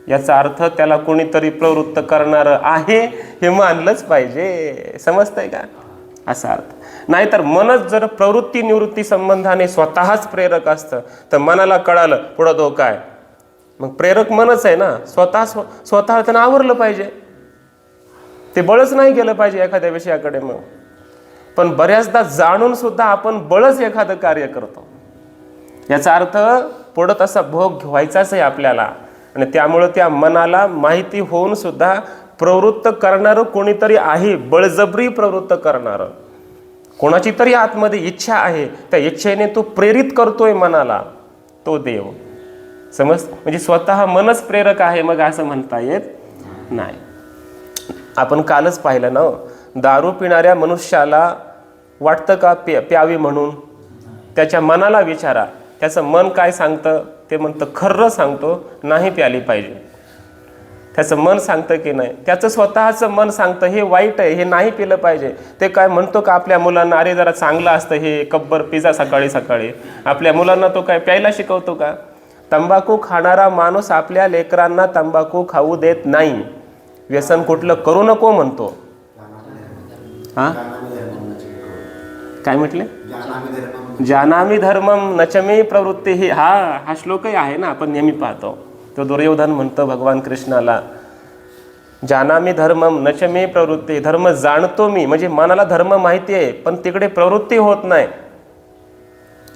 याचा अर्थ त्याला कोणीतरी प्रवृत्त करणारं आहे हे मानलंच पाहिजे. समजतंय का? असा अर्थ. नाहीतर मनच जर प्रवृत्ती निवृत्ती संबंधाने स्वतःच प्रेरक असतं तर मनाला कळालं पुढं धोका आहे, मग प्रेरक मनच आहे ना. स्वतः त्यांना आवरलं पाहिजे, ते बळच नाही गेलं पाहिजे एखाद्या विषयाकडे. मग पण बऱ्याचदा जाणून सुद्धा आपण बळच एखादं कार्य करतो. याचा अर्थ पुढं तसा भोग व्हायचाच आहे आपल्याला, आणि त्यामुळं त्या मनाला माहिती होऊन सुद्धा प्रवृत्त करणारं कोणीतरी आहे, बळजबरी प्रवृत्त करणारं. कोणाची तरी आतमध्ये इच्छा आहे, त्या इच्छेने तो प्रेरित करतोय मनाला, तो देव. समज? म्हणजे स्वतः मनच प्रेरक आहे मग असं म्हणता येत नाही. आपण कालच पाहिलं ना, दारू पिणाऱ्या मनुष्याला वाटतं का प्यावी म्हणून? त्याच्या मनाला विचारा, त्याचं मन काय सांगतं? ते म्हणतं खर्र सांगतो नाही प्याली पाहिजे. त्याचं मन सांगतं की नाही? त्याचं स्वतःचं मन सांगतं हे वाईट आहे, हे नाही पिलं पाहिजे. ते काय म्हणतो का आपल्या मुलांना, अरे जरा चांगलं असतं हे कब्बर पिझ्झा सकाळी सकाळी? आपल्या मुलांना तो काय प्यायला शिकवतो का? तंबाखू खाणारा माणूस आपल्या लेकरांना तंबाखू खाऊ देत नाही. व्यसन कुठलं करू नको म्हणतो. हा काय म्हटले? जानामी धर्मम नचमे प्रवृत्ती ही. हा श्लोकही आहे ना, आपण नेहमी पाहतो. तो दुर्योधन म्हणतो भगवान कृष्णाला, जानामी धर्मम नचमे प्रवृत्ती. धर्म जाणतो मी, म्हणजे मनाला धर्म माहिती आहे पण तिकडे प्रवृत्ती होत नाही.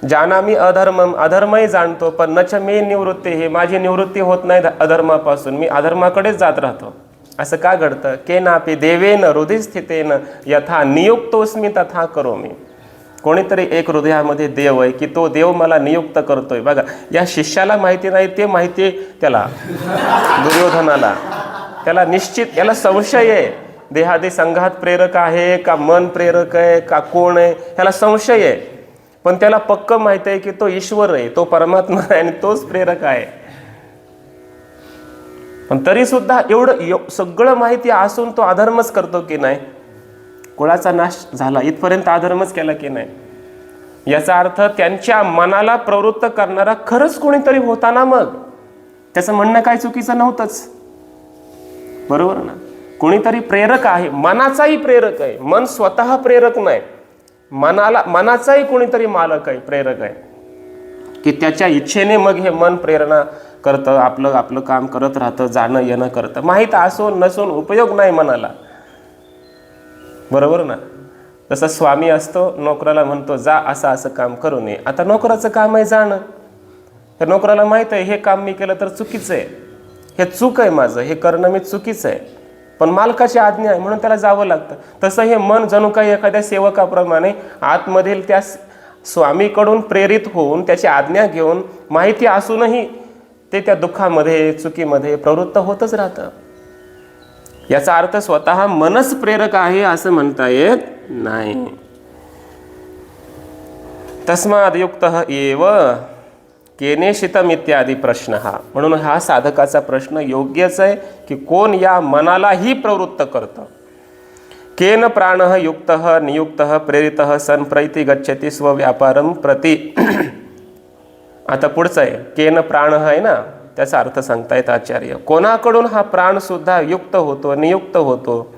जानामी अधर्मम, अधर्मही जाणतो पण नचमे निवृत्ती, हे माझी निवृत्ती होत नाही अधर्मापासून, मी अधर्माकडेच जात राहतो. असं का घडतं? केनापि देवेन हृदय स्थितेन यथा नियुक्तोस्मी तथा करोमी. कोणीतरी एक हृदयामध्ये देव आहे की तो देव मला नियुक्त करतोय. बघा, या शिष्याला माहिती नाही, ते माहिती त्याला, दुर्योधनाला. त्याला निश्चित याला संशय आहे, देहादी संघात प्रेरक आहे का मन प्रेरक आहे का कोण आहे, ह्याला संशय आहे. पण त्याला पक्क माहिती आहे की तो ईश्वर आहे, तो परमात्मा आहे आणि तोच प्रेरक आहे. पण तरी सुद्धा एवढं सगळं माहिती असून तो अधर्मच करतो की नाही? कुळाचा नाश झाला इथपर्यंत अधर्मच केला की नाही? याचा अर्थ त्यांच्या मनाला प्रवृत्त करणारा खरंच कोणीतरी होता ना. मग त्याचं म्हणणं काय चुकीचं नव्हतंच, बरोबर ना? कोणीतरी प्रेरक आहे, मनाचाही प्रेरक आहे. मन स्वतः प्रेरक नाही, मनाचाही कोणीतरी मालक आहे, प्रेरक आहे, की त्याच्या इच्छेने मग हे मन प्रेरणा करतं, आपलं काम करत राहतं, जाणं येणं करतं. माहीत असून नसून उपयोग नाही मनाला, बरोबर ना? जसा स्वामी असतो, नोकराला म्हणतो जा असं असं काम करू नये. आता नोकराचं काम आहे जाणं. तर नोकराला माहीत आहे हे काम मी केलं तर चुकीचं आहे, हे चूक आहे, माझं हे करणं मी चुकीचं आहे, पण मालकाची आज्ञा आहे म्हणून त्याला जावं लागतं. तसं हे मन जणू काही एखाद्या सेवकाप्रमाणे आतमधील त्या स्वामीकडून प्रेरित होऊन त्याची आज्ञा घेऊन माहिती असूनही ते त्या दुःखामध्ये चुकीमध्ये प्रवृत्त होतच राहतं. याचा अर्थ स्वतः मनच प्रेरक आहे असं म्हणता येत नाही. तस्माद युक्तः एव केनेशितम इत्यादी प्रश्न हा. म्हणून हा साधकाचा प्रश्न योग्यच आहे की कोण या मनालाही प्रवृत्त करतं. केन प्राणः युक्तः नियुक्तः प्रेरितः सन प्रैति गच्छति स्वव्यापारम प्रति. आता पुढचं आहे केन प्राण आहे ना, त्याचा अर्थ सांगतायत आचार्य. कोणाकडून हा प्राण सुद्धा युक्त होतो, नियुक्त होतो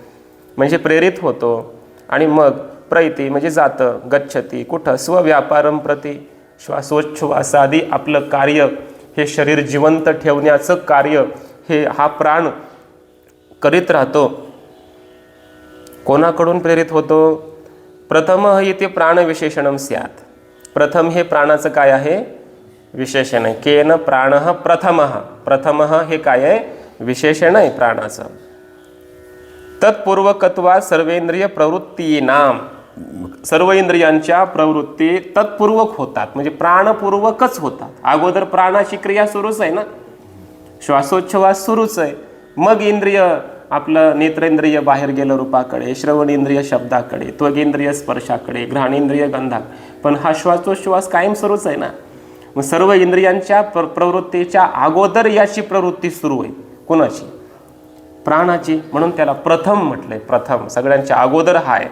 म्हणजे प्रेरित होतो, आणि मग प्रैती म्हणजे जातं, गच्छती कुठं, स्वव्यापारम प्रति, श्वासोच्छ्वासादी आपलं कार्य, हे शरीर जिवंत ठेवण्याचं कार्य हे हा प्राण करीत राहतो. कोणाकडून प्रेरित होतो? प्रथम इथे प्राणविशेषणम स्यात्. प्रथम हे प्राणाचं काय आहे? विशेषण आहे. केन प्राणः प्रथमः. प्रथमः हे काय आहे? विशेषण आहे प्राणाचं. तत्पूर्वकत्वा सर्वेंद्रिय प्रवृत्तीनाम. सर्व इंद्रियांच्या प्रवृत्ती तत्पूर्वक होतात म्हणजे प्राणपूर्वकच होतात. अगोदर प्राणाची क्रिया सुरूच आहे ना, श्वासोच्छ्वास सुरूच आहे. मग इंद्रिय आपलं नेत्रेंद्रिय बाहेर गेलं रूपाकडे, श्रवणेंद्रिय शब्दाकडे, त्वगेंद्रिय स्पर्शाकडे, घ्राणेंद्रिय गंधाकडे, पण हा श्वासोच्छ्वास कायम सुरूच आहे ना. मग सर्व इंद्रियांच्या प्रवृत्तीच्या अगोदर याची प्रवृत्ती सुरू आहे. कोणाची? प्राणाची. म्हणून त्याला प्रथम म्हटलंय. प्रथम सगळ्यांच्या अगोदर हा आहे.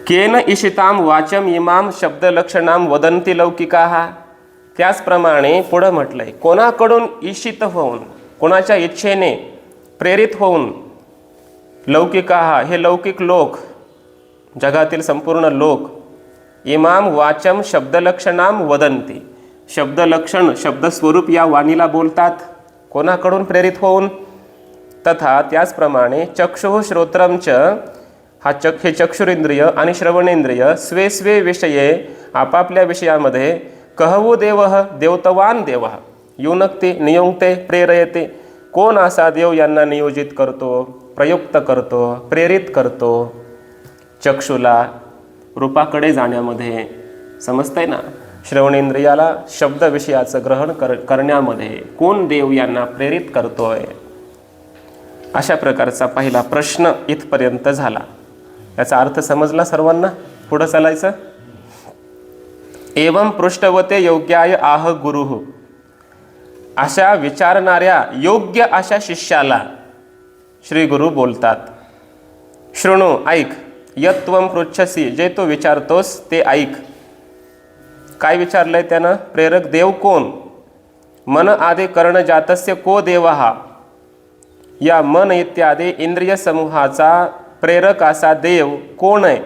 केन इशिताम वाचम इमाम शब्दलक्षणाम वदंती लौकिकाः. त्याचप्रमाणे पुढं म्हटलंय कोणाकडून इशित होऊन, कोणाच्या इच्छेने प्रेरित होऊन, लौकिकाः हे लौकिक लोक, जगातील संपूर्ण लोक, इमाम वाचम शब्दलक्षणाम वदंती, शब्दलक्षण शब्दस्वरूप या वाणीला बोलतात. कोणाकडून प्रेरित होऊन? तथा त्याचप्रमाणे चक्षुः श्रोत्रमच, हा हे चक्षुरेंद्रिय आणि श्रवणेंद्रिय स्वे स्वे विषये आपापल्या विषयामध्ये कहवो देवः देवतवान देवः युनक्ते नियुक्ते प्रेरयते. कोण असा देव यांना नियोजित करतो, प्रयुक्त करतो, प्रेरित करतो चक्षुला रूपाकडे जाण्यामध्ये. समजतंय ना? श्रवणेंद्रियाला शब्द विषयाचं ग्रहण करण्यामध्ये कोण देव यांना प्रेरित करतोय? अशा प्रकारचा पहिला प्रश्न इथपर्यंत झाला. याचा अर्थ समजला सर्वांना? पुढं चालायचं. एवं पृष्ठवते योग्याय आह गुरुः. अशा विचारणाऱ्या योग्य अशा शिष्याला श्री गुरु बोलतात, शृणु ऐक, यत्त्वं पृच्छसी, जे तो विचारतोस ते ऐक. काय विचारलंय त्यानं? प्रेरक देव कोण? मन आदि कर्ण जातस्य को देवः. या मन इत्यादी इंद्रिय समूहाचा प्रेरक असा देव कोण आहे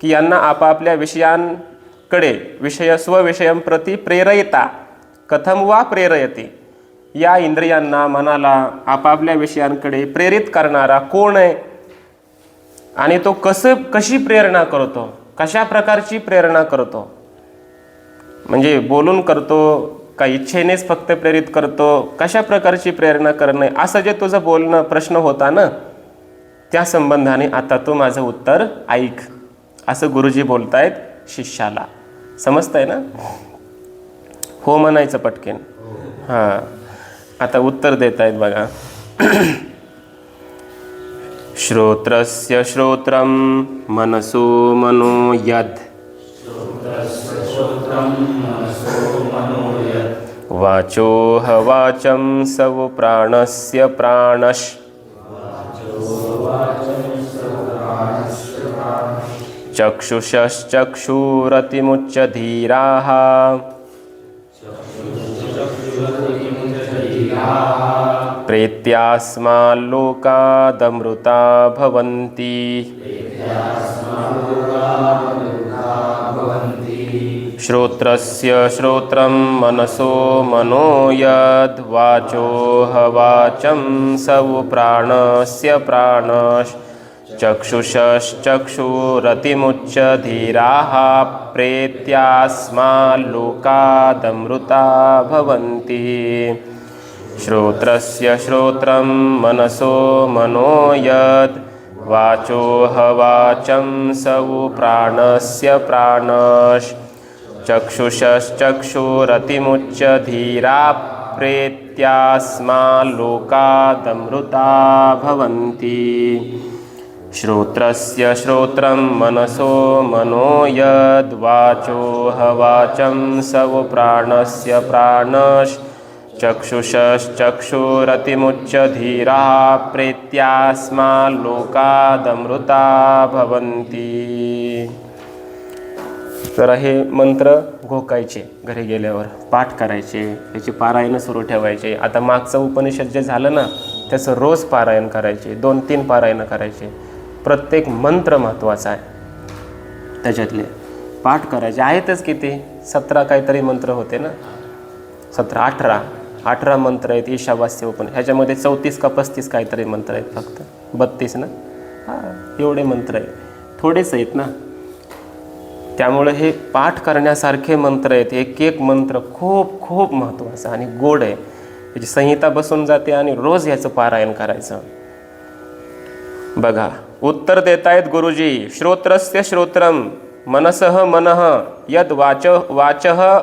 की यांना आपापल्या विषयांकडे, विषय स्वविषयं प्रति प्रेरयता. कथम वा प्रेरयते. या इंद्रियांना, मनाला आपापल्या विषयांकडे प्रेरित करणारा कोण आहे आणि तो कशी प्रेरणा करतो, कशा प्रकारची प्रेरणा करतो? म्हणजे बोलून करतो का इच्छेनेच फक्त प्रेरित करतो? कशा प्रकारची प्रेरणा करणे, असं जे तुझं बोलणं प्रश्न होता ना, त्या संबंधाने आता तू माझं उत्तर ऐक, असं गुरुजी बोलतायत शिष्याला. समजतंय ना? हो म्हणायचं पटकेन. हां, आता उत्तर देत आहेत बघा. श्रोत्रस्य श्रोत्रम मनसो मनो यद, वाचोह वाचं सव प्राणस्य प्राणश, चक्षुषश्चक्षुरतिमुच्य धीराः, प्रेत्यास्माल्लोकादमृता भवन्ति. श्रोत्रस्य श्रोत्रं मनसो मनो यद्, वाचोह वाचं सव प्राणस्य प्राणश्च, चक्षुषश्चक्षुरतिमुच्च धीराः प्रेत्यास्माल्लोकादमृता भवन्ति। श्रोत्रस्य श्रोत्रं मनसो मनो यद् वाचोह वाचं सवु प्राणस्य प्राणश्चक्षुषश्चक्षुरतिमुच्च धीरा प्रेत्यास्माल्लोकादमृता भवन्ति। श्रोत्रस्य श्रोत्रं मनसो मनो यद् वाचोह वाचं सवु प्राणस्य प्राणश्चक्षुषश्चक्षुरतिमुच्च धीरा प्रेत्यास्माल्लोकादमृता भवन्ति। तर हे मंत्र घोकायचे, घरी गेल्यावर पाठ करायचे, त्याची पारायण सुरू ठेवायचे। आता मागचं उपनिषद जे झालं ना त्याचं रोज पारायण करायचे, 2-3 पारायण करायचे। प्रत्येक मंत्र महत्त्वाचा आहे, त्याच्यातले पाठ करायचे आहेतच किती 17 काहीतरी मंत्र होते ना, 18 मंत्र आहेत ईशावास्य उपनिषद। ह्याच्यामध्ये 34 का 35 काहीतरी मंत्र आहेत, फक्त 32 ना, एवढे मंत्र आहेत, थोडेच आहेत ना। त्यामुळे हे पाठ करण्यासारखे मंत्र आहेत, एक एक मंत्र खूप खूप महत्त्वाचा आणि गोड आहे, याची संहिता बसून जाते आणि रोज याचं पारायण करायचं। बघा उत्तर देतायत गुरुजी, श्रोत्रस्य श्रोत्रम मनसः मनः यद वाचः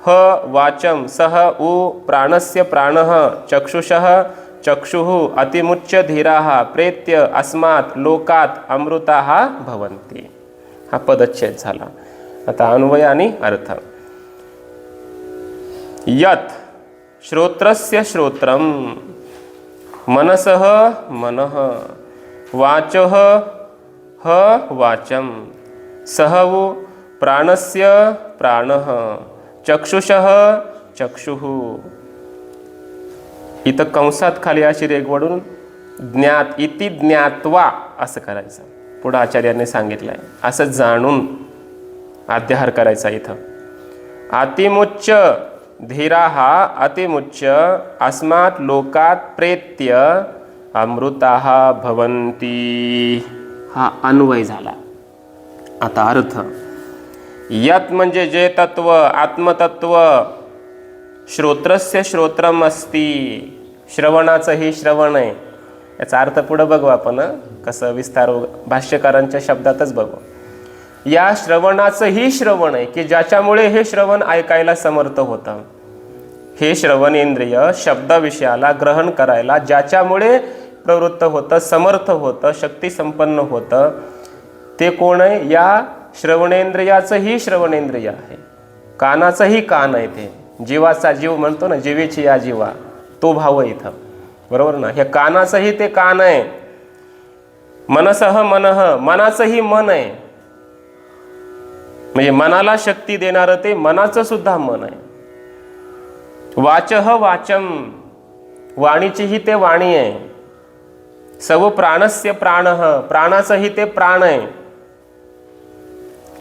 ह वाचं सह उ प्राणस्य प्राणः चक्षुषः चक्षुः अतिमुच्च धीराः प्रेत्य अस्मात् लोकात् अमृताः भवन्ति। हा पदच्छेद झाला। आता अन्वय आणि अर्थ। यत् श्रोत्रस्य श्रोत्रम मनसः मनः वाचः ह वाचं सह प्राणस्य प्राणः चक्षुषः चक्षुः। इथं कंसात खाली अशी रेघ वडून ज्ञात इति ज्ञात्वा असं करायचं, पुढे आचार्यांनी सांगितलं आहे, असं जाणून अध्याहार करायचा। इथं अतिमुच्च धीराः अतिमुच्च अस्मात् लोकात् प्रेत्य अमृताः भवन्ति। हा अन्वय झाला। आता अर्थ। यत् म्हणजे जे तत्व, आत्मतत्व, श्रोत्रस्य श्रोत्रम अस्ति, श्रवणाचंही श्रवण आहे। याचा अर्थ पुढे बघू आपण, कसं विस्तार भाष्यकारांच्या शब्दातच बघू। या श्रवणाचंही श्रवण आहे की ज्याच्यामुळे हे श्रवण ऐकायला समर्थ होतं। हे श्रवणेंद्रिय शब्द विषयाला ग्रहण करायला ज्याच्यामुळे प्रवृत्त होतं, समर्थ होतं, शक्ती संपन्न होतं, ते कोण आहे? या श्रवणेंद्रियाचंही श्रवणेंद्रिय आहे, कानाचंही कान आहे, ते जीवाचा जीव म्हणतो ना, जीवेची या जीवा, तो भाव आहे इथं, बरोबर ना। हे कानाचंही ते कान आहे, मनसः मनः मनाचंही मन आहे, म्हणजे मनाला शक्ती देणारं ते मनाचं सुद्धा मन आहे। वाचः वाचं वाणीचीही ते वाणी आहे, सव प्राणस्य प्राणः प्राणाचंही ते प्राण आहे,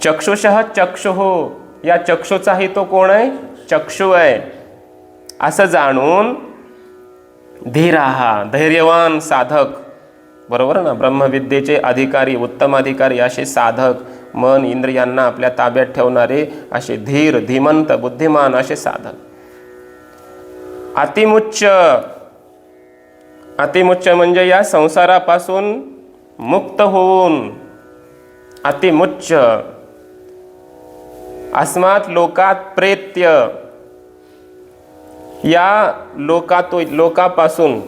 चक्षुषः चक्षुः या चक्षुचाही तो कोण आहे? चक्षु आहे। असं जाणून धीराः धैर्यवान साधक, बरोबर ना, ब्रह्मविद्येचे अधिकारी, उत्तम अधिकारी असे साधक, मन इंद्रियांना आपल्या ताब्यात ठेवणारे असे धीर, धीमंत, बुद्धिमान असे साधक। अतिमुच्च, अतिमुच्च म्हणजे या संसारापासून मुक्त होऊन, अतिमुच्च अस्मात् लोकात प्रेत्य, या लोकापासून,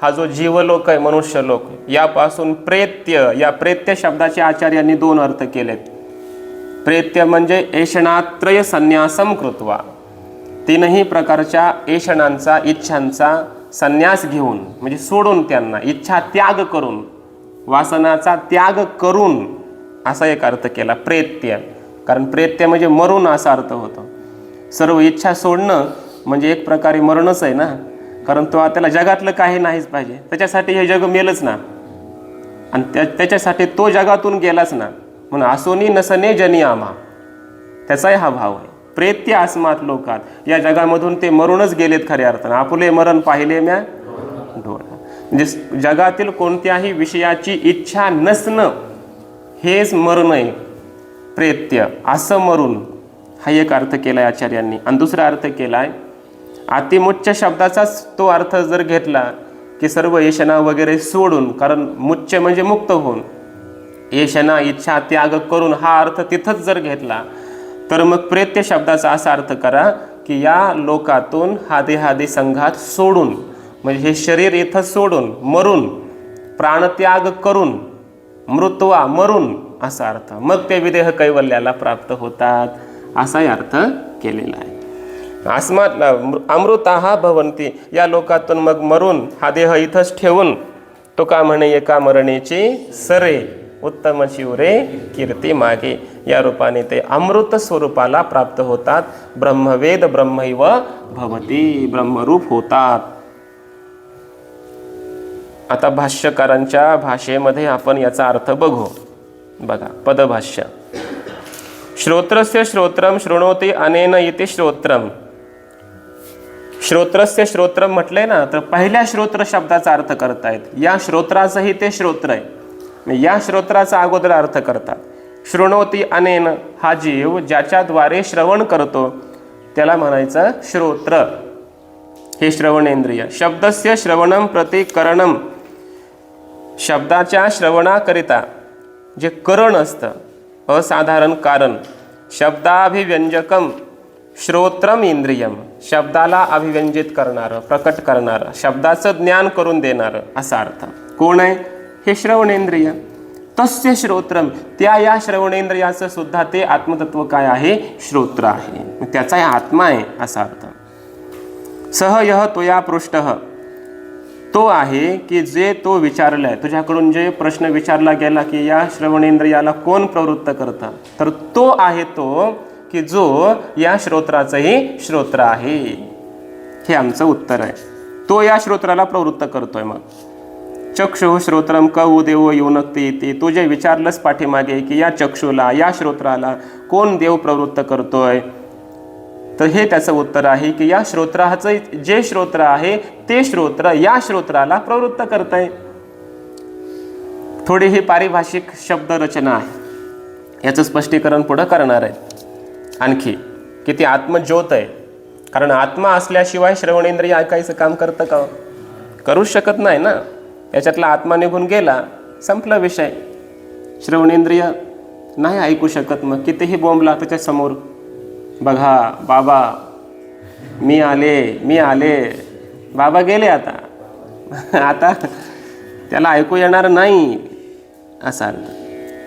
हा जो जीवलोक आहे, मनुष्य लोक, यापासून प्रेत्य, या प्रेत्य शब्दाचे आचार्यांनी 2 अर्थ केलेत। प्रेत्य म्हणजे ऐषणात्रय संन्यासम कृत्वा, 3ही प्रकारच्या ऐषणांचा, इच्छांचा संन्यास घेऊन, म्हणजे सोडून, त्यांना इच्छा त्याग करून, वासनाचा त्याग करून, असा एक अर्थ केला प्रेत्य। कारण प्रेत्य म्हणजे मरून असा अर्थ होतो। सर्व इच्छा सोडणं म्हणजे एक प्रकारे मरणच आहे ना, कारण तो त्याला जगातलं काही नाहीच पाहिजे, त्याच्यासाठी हे जग मेलच ना, आणि त्याच्यासाठी तो जगातून गेलाच ना, म्हणून असोनी नसने जनी आम्हा, त्याचाही हा भाव आहे। प्रेत्य अस्मात् लोकात, या जगामधून ते मरूनच गेलेत खऱ्या अर्थानं, आपुले मरण पाहिले म्या डोळा। म्हणजे जगातील कोणत्याही विषयाची इच्छा नसणं हेच मरण आहे, प्रेत्य असं मरून, हा एक अर्थ केलाय आचार्यांनी. आणि दुसरा अर्थ केलाय अतिमुच्च शब्दाचाच तो अर्थ जर घेतला की सर्व येशना वगैरे सोडून, कारण मुच्च म्हणजे मुक्त होऊन, येशना इच्छा त्याग करून हा अर्थ तिथंच जर घेतला तर मग प्रेत्य शब्दाचा असा अर्थ करा की या लोकातून हादेहादी संघात सोडून, म्हणजे हे शरीर इथं सोडून, मरून, प्राणत्याग करून, मृत्वा मरून असा अर्थ, मग ते विदेह कैवल्याला प्राप्त होतात, असाही अर्थ केलेला आहे. अस्मात् अमृताः भवन्ति, या लोकातून मग मरून हा देह इथंच ठेवून, तो का म्हणे एका मरणेची सरे उत्तम शिवरे कीर्ती मागे, या रूपाने ते अमृत स्वरूपाला प्राप्त होतात. ब्रह्मवेद ब्रह्मैव भवती, ब्रह्मरूप होतात. आता भाष्यकारांच्या भाषेमध्ये आपण याचा अर्थ बघू. बघा पदभाष्य. श्रोत्रस्य श्रोत्रम शृणोति अनेन इति श्रोत्रम. श्रोत्रस्य श्रोत्रम म्हटलंय ना, तर पहिल्या श्रोत्र शब्दाचा अर्थ करतायत. या श्रोत्राचंही ते श्रोत्र आहे, या श्रोत्राचा अगोदर अर्थ करतात. शृणोति अनेन, हा जीव ज्याच्याद्वारे श्रवण करतो त्याला म्हणायचं श्रोत्र, हे श्रवणेंद्रिय. शब्दस्य श्रवणम प्रति करणम, शब्दाच्या श्रवणाकरिता जे करण असतं, असाधारण कारण. शब्दाभिव्यंजकम श्रोत्रम इंद्रियम, शब्दाला अभिव्यंजित करणारं, प्रकट करणारं, शब्दाचं ज्ञान करून देणारं, असा अर्थ. कोण आहे? हे श्रवणेंद्रिय. तस्य श्रोत्रम, त्या या श्रवणेंद्रियाचं सुद्धा ते आत्मतत्व काय आहे? श्रोत्र आहे, त्याचा आत्मा आहे, असा अर्थ. सह यः त्वया पृष्टः, तो आहे की जे तो विचारलाय, तुझ्याकडून जे प्रश्न विचारला गेला की या श्रवणेंद्रियाला कोण प्रवृत्त करतं, तर तो आहे तो की जो या श्रोत्राचंही श्रोत्र आहे. हे आमचं उत्तर आहे. तो या श्रोत्राला प्रवृत्त करतोय. मग चक्षु श्रोत्रम कऊ देव योनक्ती इति, तू जे विचारलंस पाठीमागे की या चक्षुला, या श्रोत्राला कोण देव प्रवृत्त करतोय, तर हे त्याचं उत्तर आहे की या श्रोत्राचं जे श्रोत्र आहे ते श्रोत्र या श्रोत्राला प्रवृत्त करतंय. थोडी ही पारिभाषिक शब्द रचना आहे, याचं स्पष्टीकरण पुढं करणार आहे. आणखी की ती आत्मज्योत आहे, कारण आत्मा असल्याशिवाय श्रवणेंद्रिय ऐकायचं काम करतं का? करूच शकत नाही ना. याच्यातला आत्मा निघून गेला, संपला विषय. श्रवणेंद्रिय नाही ऐकू शकत. मग कितीही बोंबला त्याच्यासमोर, बघा बाबा मी आले, बाबा गेले आता, आता त्याला ऐकू येणार नाही, असा.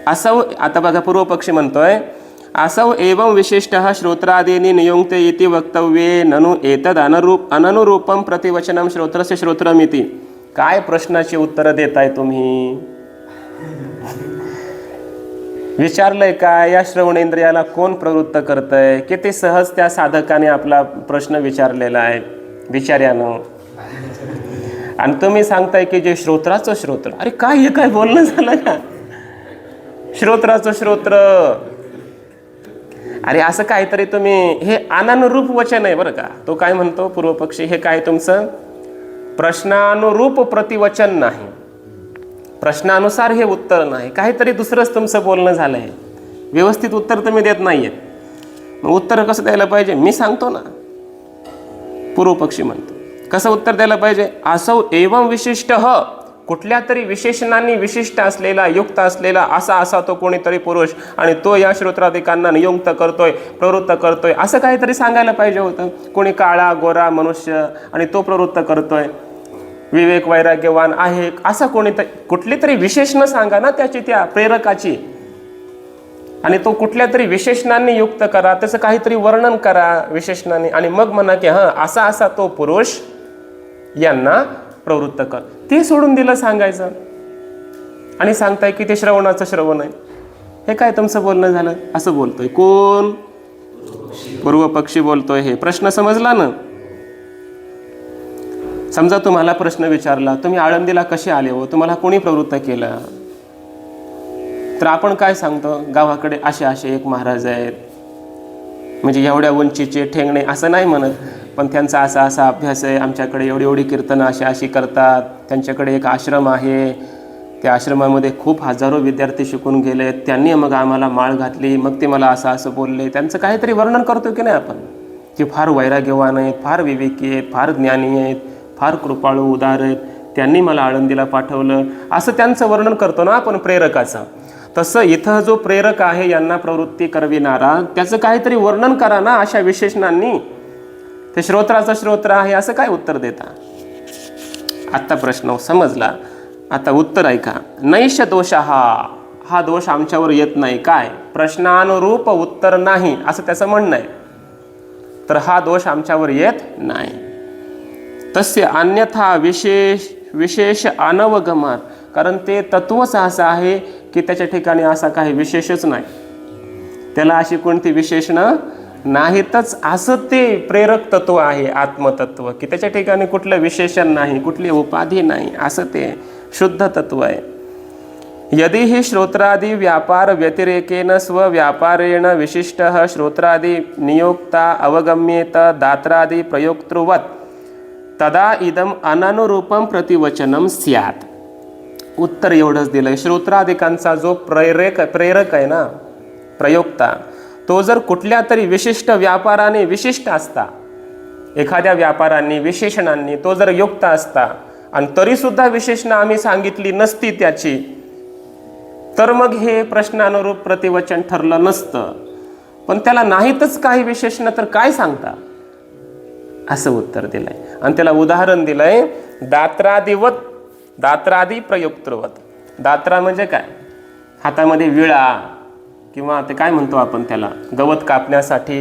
असौ, आता बघा पूर्वपक्षी म्हणतोय, असौ एवं विशिष्टः श्रोत्रादीनि नियुङ्क्ते इति वक्तव्ये ननु एतद् अननुरूपं प्रतिवचनं श्रोत्रस्य श्रोत्रमिति. काय प्रश्नाची उत्तरं देताय तुम्ही? विचारलंय काय? या श्रवणेंद्रियाला कोण प्रवृत्त करतंय? किती सहज त्या साधकाने आपला प्रश्न विचारलेला आहे, विचार्यानं. आणि तुम्ही सांगताय की जे श्रोत्राचं श्रोत्र. अरे काय हे काय बोलणं झालं का? श्रोत्राचं श्रोत्र, अरे असं काहीतरी तुम्ही, हे अनानुरूप वचन आहे बरं का. तो काय म्हणतो पूर्वपक्षी, हे काय तुमचं प्रश्नानुरूप प्रतिवचन नाही, प्रश्नानुसार हे उत्तर नाही, काहीतरी दुसरंच तुमचं बोलणं झालंय, व्यवस्थित उत्तर तुम्ही देत नाहीये. मग उत्तर कसं द्यायला पाहिजे? मी सांगतो ना. पूर्वपक्षी म्हणतो कसं उत्तर द्यायला पाहिजे? असौ एवं विशिष्ट, कुठल्या तरी विशेषणांनी विशिष्ट असलेला, युक्त असलेला असा तो कोणीतरी पुरुष, आणि तो या श्रोत्राधिकांना नियुक्त करतोय, प्रवृत्त करतोय, असं काहीतरी सांगायला पाहिजे होतं. कोणी काळा गोरा मनुष्य आणि तो प्रवृत्त करतोय, विवेक वैराग्यवान आहे, असं कोणीतरी, कुठली तरी विशेषणं सांगा ना त्याची, त्या प्रेरकाची. आणि तो कुठल्या तरी विशेषणांनी युक्त करा, त्याचं काहीतरी वर्णन करा विशेषणांनी, आणि मग म्हणा की असा तो पुरुष यांना प्रवृत्त कर. ते सोडून दिलं सांगायचं, आणि सांगताय की ते श्रवणाचं श्रवण आहे. हे काय तुमचं बोलणं झालं? असं बोलतोय कोण? पूर्वपक्षी बोलतोय. हे प्रश्न समजला ना? समजा तुम्हाला प्रश्न विचारला, तुम्ही आळंदीला कसे आले हो, तुम्हाला कोणी प्रवृत्त केलं, तर आपण काय सांगतो? गावाकडे असे एक महाराज आहेत, म्हणजे एवढ्या उंचीचे ठेंगणे, असं नाही म्हणत. पण त्यांचा असा असा अभ्यास आहे, आमच्याकडे एवढी एवढी कीर्तनं अशी अशी करतात, त्यांच्याकडे एक आश्रम आहे, त्या आश्रमामध्ये खूप हजारो विद्यार्थी शिकून गेले, त्यांनी मग आम्हाला माळ घातली, मग ते मला असं असं बोलले, त्यांचं काहीतरी वर्णन करतो की नाही आपण, की फार वैराग्यवान आहेत, फार विवेकी आहेत, फार ज्ञानी आहेत, फार कृपाळू उदार आहेत, त्यांनी मला आळंदीला पाठवलं, असं त्यांचं वर्णन करतो ना आपण प्रेरकाचं. तसं इथं जो प्रेरक आहे यांना प्रवृत्ती करविणारा, त्याचं काहीतरी वर्णन करा ना अशा विशेषणांनी. ते श्रोत्राचं श्रोत्र आहे असं काय उत्तर देता? आत्ता प्रश्न समजला, आता उत्तर ऐका. नैष दोष हा दोष आमच्यावर येत नाही. काय? प्रश्नानुरूप उत्तर नाही असं त्याचं म्हणणं आहे. तर हा दोष आमच्यावर येत नाही. तस्य अन्यथा विशेष अनवगमात, कारण ते तत्वच असं आहे की त्याच्या ठिकाणी असा काही विशेषच नाही, त्याला अशी कोणती विशेषणं नाहीतच, असं ते प्रेरक तत्व आहे, आत्मतत्व, की त्याच्या ठिकाणी कुठलं विशेषण नाही, कुठली उपाधी नाही, असं ते शुद्ध तत्व आहे. यदि हि श्रोत्रादि व्यापार व्यतिरेकेन स्वव्यापारेण विशिष्ट श्रोत्रादि नियोक्ता अवगम्येत दात्रादि प्रयोक्तृवत् तदा इदम अननुरूपम प्रतिवचनम स्यात्. उत्तर एवढंच दिलंय. श्रोत्रादिकांचा जो प्रेरक आहे ना, प्रयोक्ता, तो जर कुठल्या तरी विशिष्ट व्यापाराने विशिष्ट असता, एखाद्या व्यापारांनी विशेषणांनी तो जर युक्त असता आणि तरीसुद्धा विशेषणं आम्ही सांगितली नसती त्याची, तर मग हे प्रश्नानुरूप प्रतिवचन ठरलं नसतं. पण त्याला नाहीतच काही विशेषणं, तर काय सांगता, असं उत्तर दिलंय. आणि त्याला उदाहरण दिलंय दात्रादिवत, दात्रादी प्रयुक्तवत. दात्रा म्हणजे काय? हातामध्ये विळा किंवा ते काय म्हणतो आपण त्याला, गवत कापण्यासाठी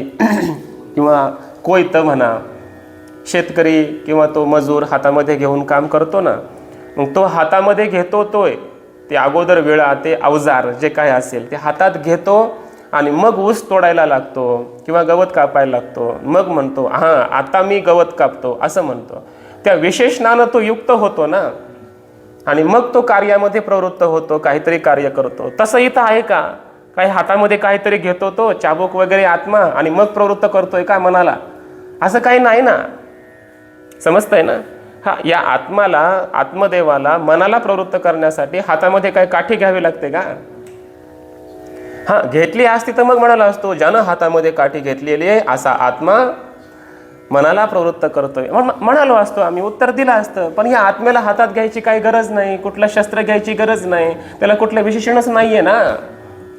किंवा कोयतं म्हणा, शेतकरी किंवा तो मजूर हातामध्ये घेऊन काम करतो ना, मग तो हातामध्ये घेतो तोय ते अगोदर विळा, ते अवजार जे काय असेल ते हातात घेतो आणि मग ऊस तोडायला लागतो किंवा गवत कापायला लागतो. मग म्हणतो हां आता मी गवत कापतो असं म्हणतो. त्या विशेषणानं तो युक्त होतो ना, आणि मग तो कार्यामध्ये प्रवृत्त होतो, काहीतरी कार्य करतो. तसं इथं आहे का? काही हातामध्ये काहीतरी घेतो तो चाबूक वगैरे आत्मा आणि मग प्रवृत्त करतोय का मनाला? असं काही नाही ना. समजतंय ना? हा, या आत्माला, आत्मदेवाला, मनाला प्रवृत्त करण्यासाठी हातामध्ये काय काठी घ्यावी लागते का? हा, घेतली असती तर मग म्हणाला असतो ज्यानं हातामध्ये काठी घेतलेली आहे असा आत्मा मनाला प्रवृत्त करतोय, म्हणालो असतो आम्ही, उत्तर दिलं असतं. पण या आत्म्याला हातात घ्यायची काही गरज नाही, कुठलं शस्त्र घ्यायची गरज नाही, त्याला कुठलं विशेषणच नाहीये ना,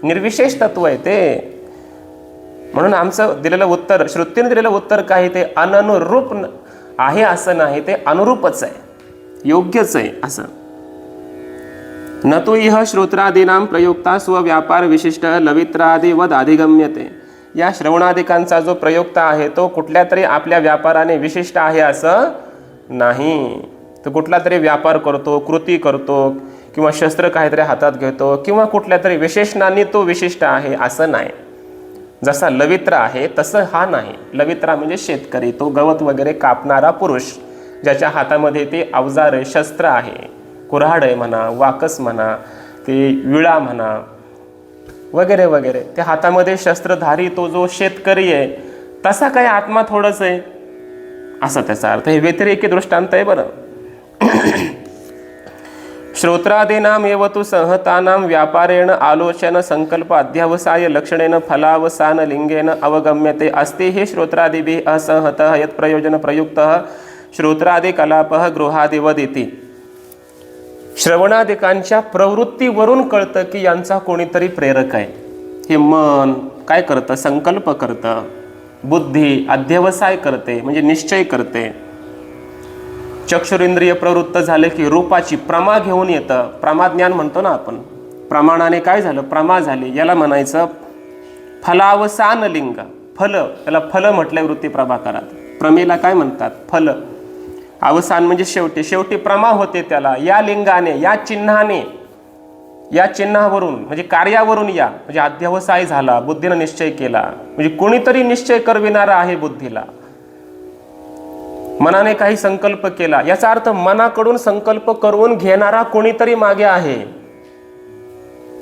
निर्विशेष तत्व आहे ते. म्हणून आमचं दिलेलं उत्तर, श्रुतीने दिलेलं उत्तर काय? ते अननुरूप आहे असं नाही, ते अनुरूपच आहे, योग्यच आहे असं. न तो इह श्रोत्रादीनां प्रयुक्ता स्वव्यापार विशिष्ट लवित्रादिवद अधिगम्यते. या श्रवणादिकांचा जो प्रयुक्ता आहे तो कुठल्या तरी आपल्या व्यापाराने विशिष्ट आहे असं नाही. तो कुठला तरी व्यापार करतो, कृती करतो किंवा शस्त्र काहीतरी हातात घेतो किंवा कुठल्या तरी विशेषणांनी तो विशिष्ट आहे असं नाही. जसा लवित्रा आहे तसं हा नाही. लवित्रा म्हणजे शेतकरी, तो गवत वगैरे कापणारा पुरुष, ज्याच्या हातामध्ये ते अवजार आहे, शस्त्र आहे, कुऱ्हाड आहे म्हणा, वाकस म्हणा, ते विळा म्हणा वगैरे वगैरे, त्या हातामध्ये शस्त्रधारी तो जो शेतकरी आहे तसा काही आत्मा थोडंच आहे असा त्याचा अर्थ. हे व्यतिरेकी दृष्टांत आहे बरं. श्रोत्रादीनाम एव तु संहतानाम व्यापारेण आलोचन संकल्प अध्यावसाय लक्षणेन फलावसान लिंगेन अवगम्यते अस्ति हि श्रोत्रादिभिः असंहतः यत् प्रयोजन प्रयुक्तः श्रोत्रादि कलापः गृहादिवद इति. श्रवणादिकांच्या प्रवृत्तीवरून कळतं की यांचा कोणीतरी प्रेरक आहे. हे मन काय करतं? संकल्प करतं, बुद्धी अध्यवसाय करते म्हणजे निश्चय करते. चक्षुरेंद्रिय प्रवृत्त झाले की रूपाची प्रमा घेऊन येतं. प्रमाज्ञान म्हणतो ना आपण. प्रमाणाने काय झालं? प्रमा झाली. याला म्हणायचं फलावसान लिंग. फल, याला फल म्हटलंय वृत्ती प्रभाकरात. प्रमेला काय म्हणतात? फल. अवसान म्हणजे शेवटी, शेवटी प्रमा होते त्याला. या लिंगाने, या चिन्हाने, या चिन्हावरून म्हणजे कार्यावरून या म्हणजे अध्यवसाय झाला, बुद्धीनं निश्चय केला. म्हणजे कोणीतरी निश्चय करविणारा आहे बुद्धीला. मनाने काही संकल्प केला, याचा अर्थ मनाकडून संकल्प करून घेणारा कोणीतरी मागे आहे.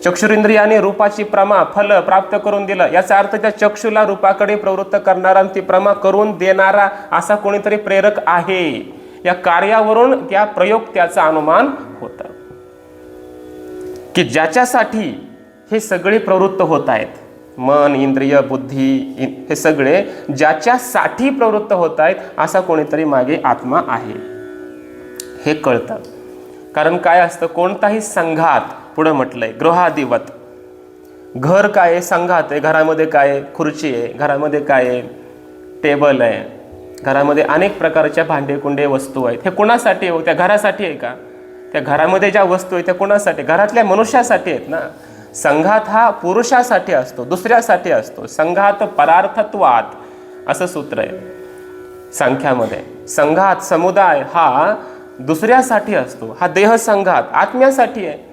चक्षुरिंद्रियाने रूपाची प्रमा फल प्राप्त करून दिलं, याचा अर्थ त्या चक्षुला रूपाकडे प्रवृत्त करणारा आणि ती प्रमा करून देणारा असा कोणीतरी प्रेरक आहे. या कार्यावरून त्या प्रयोक्त्याचा अनुमान होतं की ज्याच्यासाठी हे सगळे प्रवृत्त होत आहेत, मन, इंद्रिय, बुद्धी, हे सगळे ज्याच्यासाठी प्रवृत्त होत आहेत असा कोणीतरी मागे आत्मा आहे हे कळतं. कारण काय असतं, कोणताही संघात, पुढं म्हटलंय गृहादिवत, घर काय आहे, संघात आहे. घरामध्ये काय आहे, खुर्ची आहे. घरामध्ये काय आहे, टेबल आहे. घरामध्ये अनेक प्रकारच्या भांडे-कुंडे वस्तू आहेत. हे कोणासाठी आहे? त्या घरासाठी आहे का? त्या घरामध्ये ज्या वस्तू आहेत त्या कोणासाठी? घरातल्या मनुष्यासाठी आहेत ना. संघात हा पुरुषासाठी असतो, दुसऱ्यासाठी असतो. संघात परार्थत्वात असं सूत्र आहे सांख्यामध्ये. संघात समुदाय हा दुसऱ्यासाठी असतो. हा देह संघात आत्म्यासाठी आहे.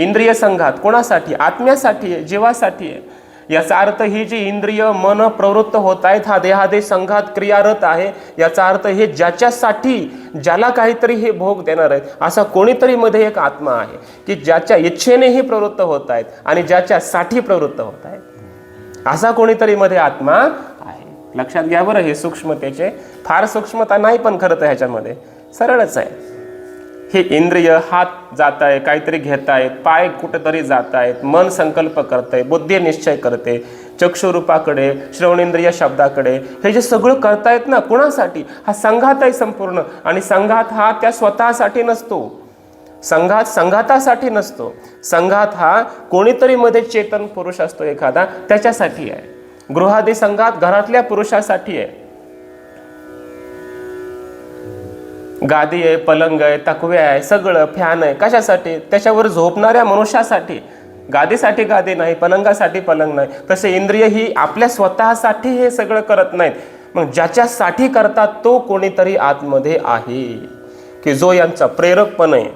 इंद्रिय संघात कोणासाठी? आत्म्यासाठी आहे, जीवासाठी आहे. याचा अर्थ ही जी इंद्रिय मन प्रवृत्त होत आहेत, हा देहादेश संघात क्रियारत आहे. याचा अर्थ हे ज्याच्यासाठी, ज्याला काहीतरी हे भोग देणार आहेत असा कोणीतरी मध्ये एक आत्मा आहे की ज्याच्या इच्छेनेही प्रवृत्त होत आहेत आणि ज्याच्यासाठी प्रवृत्त होत आहेत असा कोणीतरी मध्ये आत्मा आहे. लक्षात घ्या बरं, हे सूक्ष्मतेचे फार सूक्ष्मता नाही, पण खरं तर ह्याच्यामध्ये सरळच आहे. हे इंद्रिय, हात जात आहे, काहीतरी घेत आहेत, पाय कुठेतरी जात आहेत, मन संकल्प करते, बुद्धी निश्चय करते, चक्षुरूपाकडे, श्रवणेंद्रिय शब्दाकडे, हे जे सगळं करतायत ना, कुणासाठी? हा संघात आहे संपूर्ण. आणि संघात हा त्या स्वतःसाठी नसतो, संघात संघातासाठी नसतो. संघात हा कोणीतरी मध्ये चेतन पुरुष असतो एखादा, त्याच्यासाठी आहे. गृहादी संघात घरातल्या पुरुषासाठी आहे. गादी आहे, पलंग आहे, तकवे आहे, सगळं फॅन आहे. कशासाठी? त्याच्यावर झोपणाऱ्या मनुष्यासाठी. गादीसाठी गादी नाही, पलंगासाठी पलंग नाही. तसे इंद्रिय ही आपल्या स्वतःसाठी हे सगळं करत नाहीत. मग ज्याच्यासाठी करतात तो कोणीतरी आतमध्ये आहे की जो यांचा प्रेरक पण आहे.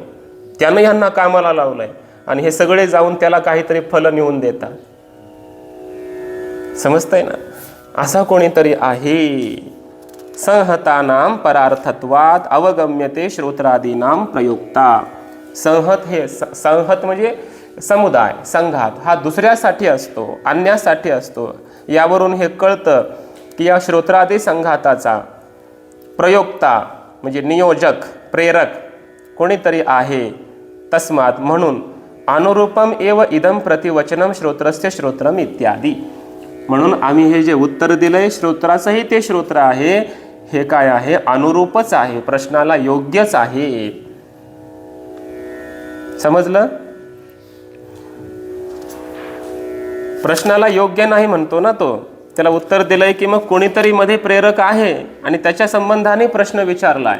त्यानं यांना कामाला लावलंय आणि हे सगळे जाऊन त्याला काहीतरी फल नेऊन देतात. समजतंय ना? असा कोणीतरी आहे. संहतानाम परार्थत्वात अवगम्यते श्रोत्रादीनाम प्रयुक्ता. संहत हे संहत म्हणजे समुदाय, संघात हा दुसऱ्यासाठी असतो, अन्यासाठी असतो. यावरून हे कळतं की या श्रोत्रादी संघाताचा प्रयोक्ता म्हणजे नियोजक, प्रेरक कोणीतरी आहे. तस्मात म्हणून अनुरूपम एव इदम प्रतिवचनम श्रोत्रस्य श्रोत्रम इत्यादी. म्हणून आम्ही हे जे उत्तर दिलंय श्रोत्राचंही ते श्रोत्र आहे, हे काय आहे? अनुरूपच आहे, प्रश्नाला योग्यच आहे. समजलं? प्रश्नाला योग्य नाही म्हणतो ना तो, त्याला उत्तर दिलंय की मग कोणीतरी मध्ये प्रेरक आहे आणि त्याच्या संबंधाने प्रश्न विचारलाय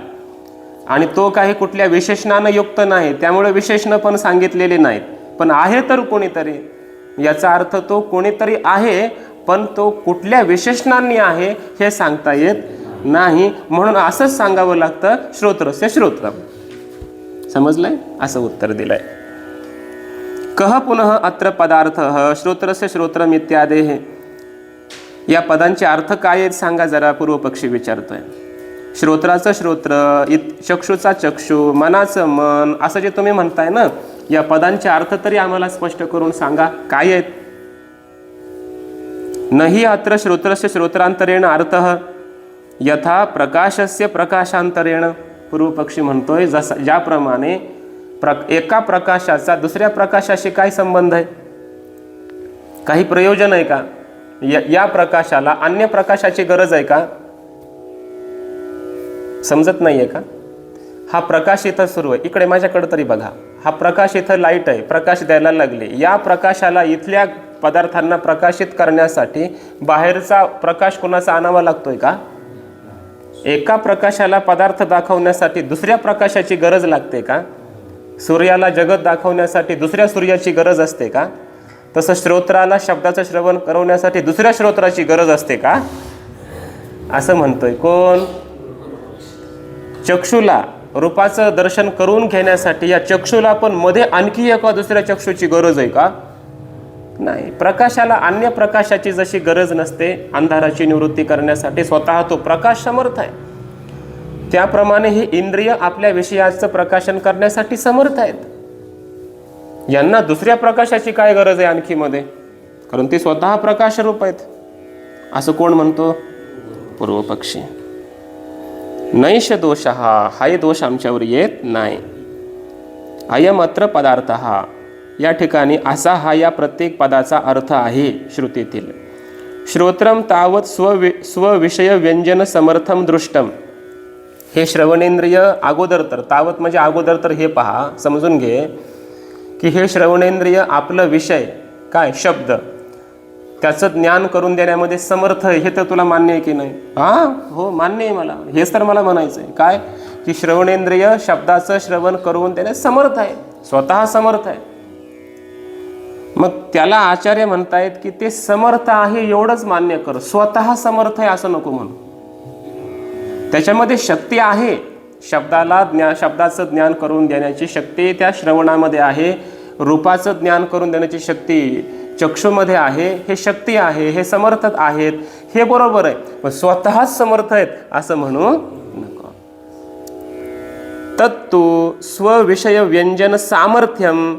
आणि तो काही कुठल्या विशेषणानं युक्त नाही, त्यामुळे विशेषण पण सांगितलेले नाहीत. पण आहे तर कोणीतरी, याचा अर्थ तो कोणीतरी आहे, पण तो कुठल्या विशेषणांनी आहे हे सांगता येत नाही. म्हणून असंच सांगावं लागतं, श्रोत्रस्य श्रोत्रम. समजलंय? असं उत्तर दिलंय. कह पुनः अत्र पदार्थ श्रोत्रस्य श्रोत्रम इत्यादी. या पदांचे अर्थ काय आहेत सांगा जरा, पूर्वपक्षी विचारतोय. श्रोत्राचं श्रोत्र, चक्षुचा चक्षु, मनाचं मन, असं जे तुम्ही म्हणताय ना, या पदांचे अर्थ तरी आम्हाला स्पष्ट करून सांगा काय आहेत. नहि अत्र श्रोत्रस्य श्रोत्रांतरेण अर्थः यथा प्रकाशस्य प्रकाशांतरेण. पूर्वपक्षी म्हणतोय जसा ज्याप्रमाणे एका प्रकाशाचा दुसऱ्या प्रकाशाशी काय संबंध आहे? काही प्रयोजन आहे का? या प्रकाशाला अन्य प्रकाशाची गरज आहे का? समजत नाहीये का? हा प्रकाश इथं सुरू आहे, इकडे माझ्याकडे तरी बघा. हा प्रकाश इथं लाईट आहे, प्रकाश द्यायला लागले. या प्रकाशाला इथल्या पदार्थांना प्रकाशित करण्यासाठी बाहेरचा प्रकाश कोणाचा आणावा लागतोय का? एका प्रकाशाला पदार्थ दाखवण्यासाठी दुसऱ्या प्रकाशाची गरज लागते का? सूर्याला जगत दाखवण्यासाठी दुसऱ्या सूर्याची गरज असते का? तसं श्रोत्राला शब्दाचं श्रवण करवण्यासाठी दुसऱ्या श्रोत्राची गरज असते का? असं म्हणतोय कोण? चक्षुला रूपाचं दर्शन करून घेण्यासाठी या चक्षुला पण मध्ये आणखी एका दुसऱ्या चक्षुची गरज आहे का? नाही. प्रकाशाला अन्य प्रकाशाची जशी गरज नसते अंधाराची निवृत्ती करण्यासाठी, स्वतः तो प्रकाश समर्थ आहे. त्याप्रमाणे हे इंद्रिय आपल्या विषयाचं प्रकाशन करण्यासाठी समर्थ आहेत. यांना दुसऱ्या प्रकाशाची काय गरज आहे आणखी मध्ये, कारण ते स्वतः प्रकाशरूप आहेत, असं कोण म्हणतो? पूर्वपक्षी. नैष दोष हाही दोष आमच्यावर येत नाही. अयम अत्र पदार्थ या ठिकाणी असा हा या प्रत्येक पदाचा अर्थ आहे श्रुतीतील. श्रोत्रम तावत स्वविषय व्यंजन समर्थम दृष्टम. हे श्रवणेंद्रिय अगोदर तर, तावत म्हणजे अगोदर तर हे पहा, समजून घे की हे श्रवणेंद्रिय आपलं विषय काय शब्द त्याचं ज्ञान करून देण्यामध्ये समर्थ आहे. हे तर तुला मान्य आहे की नाही? हो मान्य आहे मला. हेच तर मला म्हणायचं आहे काय, की श्रवणेंद्रिय शब्दाचं श्रवण करून देण्यास समर्थ आहे, स्वतः समर्थ आहे. मग त्याला आचार्य म्हणतायत की ते समर्थ आहे एवढंच मान्य कर, स्वतः समर्थ आहे असं नको म्हणू. त्याच्यामध्ये शक्ती आहे, शब्दाचं ज्ञान करून देण्याची शक्ती त्या श्रवणामध्ये आहे, रूपाचं ज्ञान करून देण्याची शक्ती चक्षुमध्ये आहे. हे शक्ती आहे, हे समर्थ आहेत, हे बरोबर आहे, पण स्वतःच समर्थ आहेत असं म्हणू नको. तत्तु स्वविषय व्यंजन सामर्थ्यम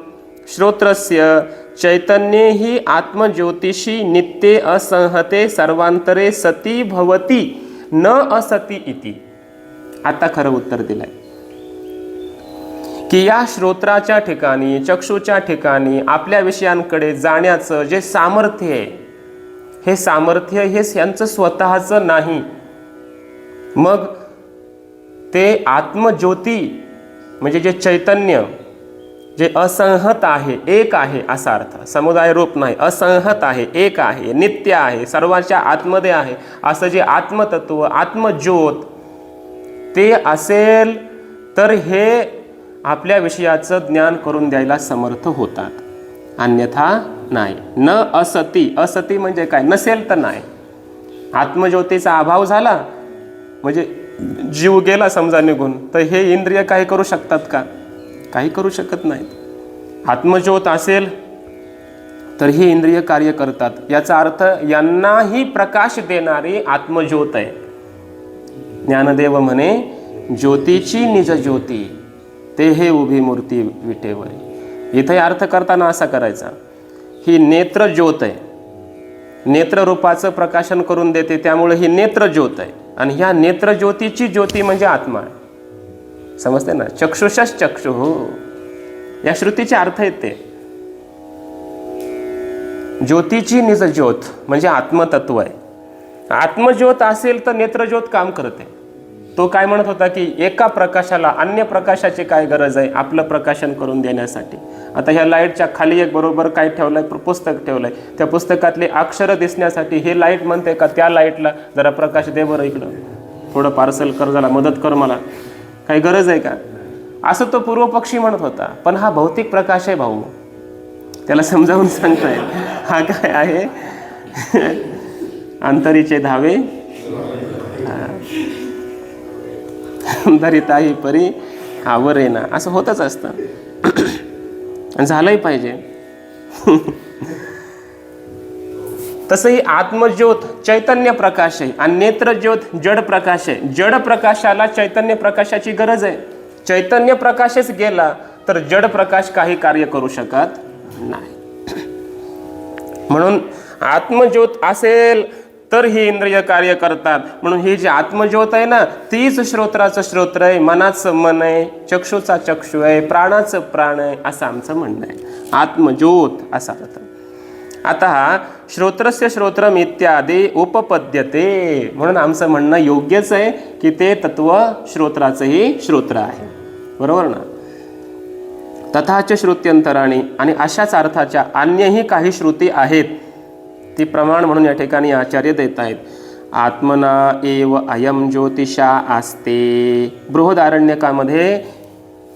श्रोत्रस्य चैतन्ये ही आत्मज्योतिषी नित्ये असंहते सर्वांतरे सती भवती न असती इति. आता खरं उत्तर दिलंय की या श्रोत्राच्या ठिकाणी, चक्षुच्या ठिकाणी आपल्या विषयांकडे जाण्याचं जे सामर्थ्य आहे, हे सामर्थ्य हे यांचं स्वतःचं नाही. मग ते आत्मज्योती म्हणजे जे चैतन्य जे असंहत आहे, एक आहे असा अर्थ, समुदाय रूप नाही, असंहत आहे, एक आहे, नित्य आहे, सर्वांच्या आतमध्ये आहे, असं जे आत्मतत्व आत्मज्योत ते असेल तर हे आपल्या विषयाचं ज्ञान करून द्यायला समर्थ होतात, अन्यथा नाही. न असती, असती म्हणजे काय, नसेल तर नाही. आत्मज्योतीचा अभाव झाला म्हणजे जीव गेला समजा निघून, तर हे इंद्रिय काही करू शकतात का? काही करू शकत नाहीत. आत्मज्योत असेल तर ही इंद्रिय कार्य करतात. याचा अर्थ यांनाही प्रकाश देणारी आत्मज्योत आहे. ज्ञानदेव म्हणे ज्योतीची निज ज्योती ते हे उभी मूर्ती विटेवरी. इथे अर्थ करताना असा करायचा, ही नेत्र ज्योत आहे, नेत्ररूपाचं प्रकाशन करून देते, त्यामुळे ही नेत्र ज्योत आहे. आणि ह्या नेत्र ज्योतीची ज्योती म्हणजे आत्मा आहे. समजते ना? चक्षुषश चक्षु हो, या श्रुतीचे अर्थ आहेत ते. ज्योतीची निज ज्योत म्हणजे आत्मतत्व आहे. आत्मज्योत असेल तर नेत्रज्योत काम करते. तो काय म्हणत होता की एका प्रकाशाला अन्य प्रकाशाची काय गरज आहे आपलं प्रकाशन करून देण्यासाठी. आता ह्या लाईटच्या खाली एक बरोबर काय ठेवलंय, पुस्तक ठेवलंय, त्या पुस्तकातले अक्षर दिसण्यासाठी हे लाईट म्हणते का त्या लाईटला जरा प्रकाश दे बरं, इकडं थोडं पार्सल कर, झाला मदत कर मला, काही गरज आहे का, असं तो पूर्वपक्षी म्हणत होता. पण हा भौतिक प्रकाश आहे भाऊ, त्याला समजावून सांगताय. हा काय आहे, अंतरीचे धावे धरिताही परी आवरेना, असं होतच असतं. झालंही पाहिजे. तसंही आत्मज्योत चैतन्य प्रकाश आहे आणि नेत्रज्योत जड प्रकाश आहे. जड प्रकाशाला चैतन्य प्रकाशाची गरज आहे. चैतन्य प्रकाशच गेला तर जड प्रकाश काही कार्य करू शकत नाही. म्हणून आत्मज्योत असेल तर ही इंद्रिय कार्य करतात. म्हणून ही जी आत्मज्योत आहे ना, तीच श्रोत्राचं श्रोत्र आहे, मनाचं मन आहे, चक्षुचा चक्षु आहे, प्राणाचं प्राण आहे, असं आमचं म्हणणं आहे. आत्मज्योत असा अर्थ. आता श्रोत्रस्य श्रोत्रम इत्यादी उपपद्यते, म्हणून आमचं म्हणणं योग्यच आहे की ते तत्व श्रोत्राचंही श्रोत्र आहे. बरोबर ना? तथाच श्रुत्यंतराणी, आणि अशाच अर्थाच्या अन्यही काही श्रुती आहेत, ती प्रमाण म्हणून या ठिकाणी आचार्य देत आहेत. आत्मना एव अयम ज्योतिषा आस्ते. बृहदारण्यकामध्ये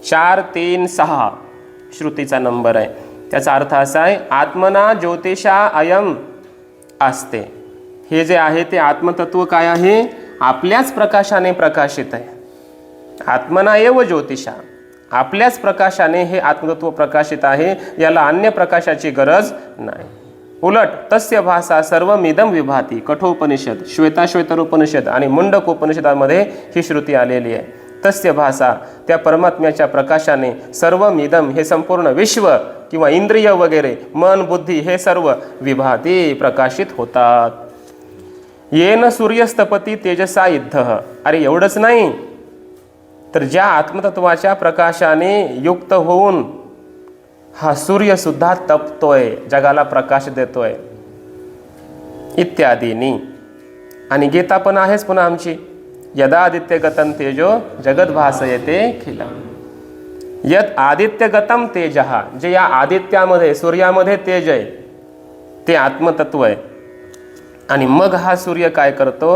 4, 3, 6 श्रुतीचा नंबर आहे. त्याचा अर्थ असा आहे, आत्मना ज्योतिषा अयम आस्ते. हे जे आहे ते आत्मतत्व काय आहे, आपल्याच प्रकाशाने प्रकाशित आहे. आत्मना एव ज्योतिषा, आपल्याच प्रकाशाने हे आत्मतत्व प्रकाशित आहे, याला अन्य प्रकाशाची गरज नाही. उलट तस्य भाषा सर्वमिदं विभाती. कठोपनिषद, श्वेताश्वेतर उपनिषद आणि मुंडक उपनिषदामध्ये ही श्रुती आलेली आहे तस्य भासा, त्या परमात्म्याच्या प्रकाशाने सर्वमिदम, हे संपूर्ण विश्व किंवा इंद्रिय वगैरे मन बुद्धी हे सर्व विभाती, प्रकाशित होतात. येन सूर्यस्तपती तेजसा इद्ध. अरे एवढंच नाही तर ज्या आत्मतत्वाच्या प्रकाशाने युक्त होऊन हा सूर्य सुद्धा तपतोय, जगाला प्रकाश देतोय इत्यादीनी. आणि गीता पण आहेच पुन्हा आमची, यदादित्यगतं तेजो जगद भासयते खिलम. यद आदित्यगतम तेजः, जे या आदित्यामध्ये सूर्यामध्ये तेज आहे ते आत्मतत्व आहे. आणि मग हा सूर्य काय करतो,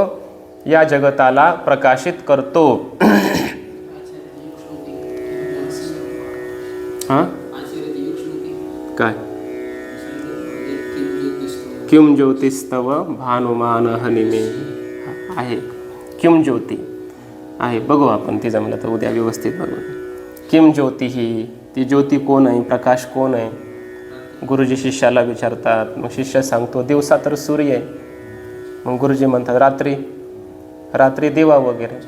या जगताला प्रकाशित करतो. हां काय, किम ज्योतिस्तव भानुमान हनिमे आहे, किम ज्योती आहे, बघू आपण ती जमलं तर उद्या व्यवस्थित बघू. किम ज्योती ही, ती ज्योती कोण आहे, प्रकाश कोण आहे. गुरुजी शिष्याला विचारतात, मग शिष्य सांगतो दिवसा तर सूर्य आहे. मग गुरुजी म्हणतात रात्री दिवा वगैरे,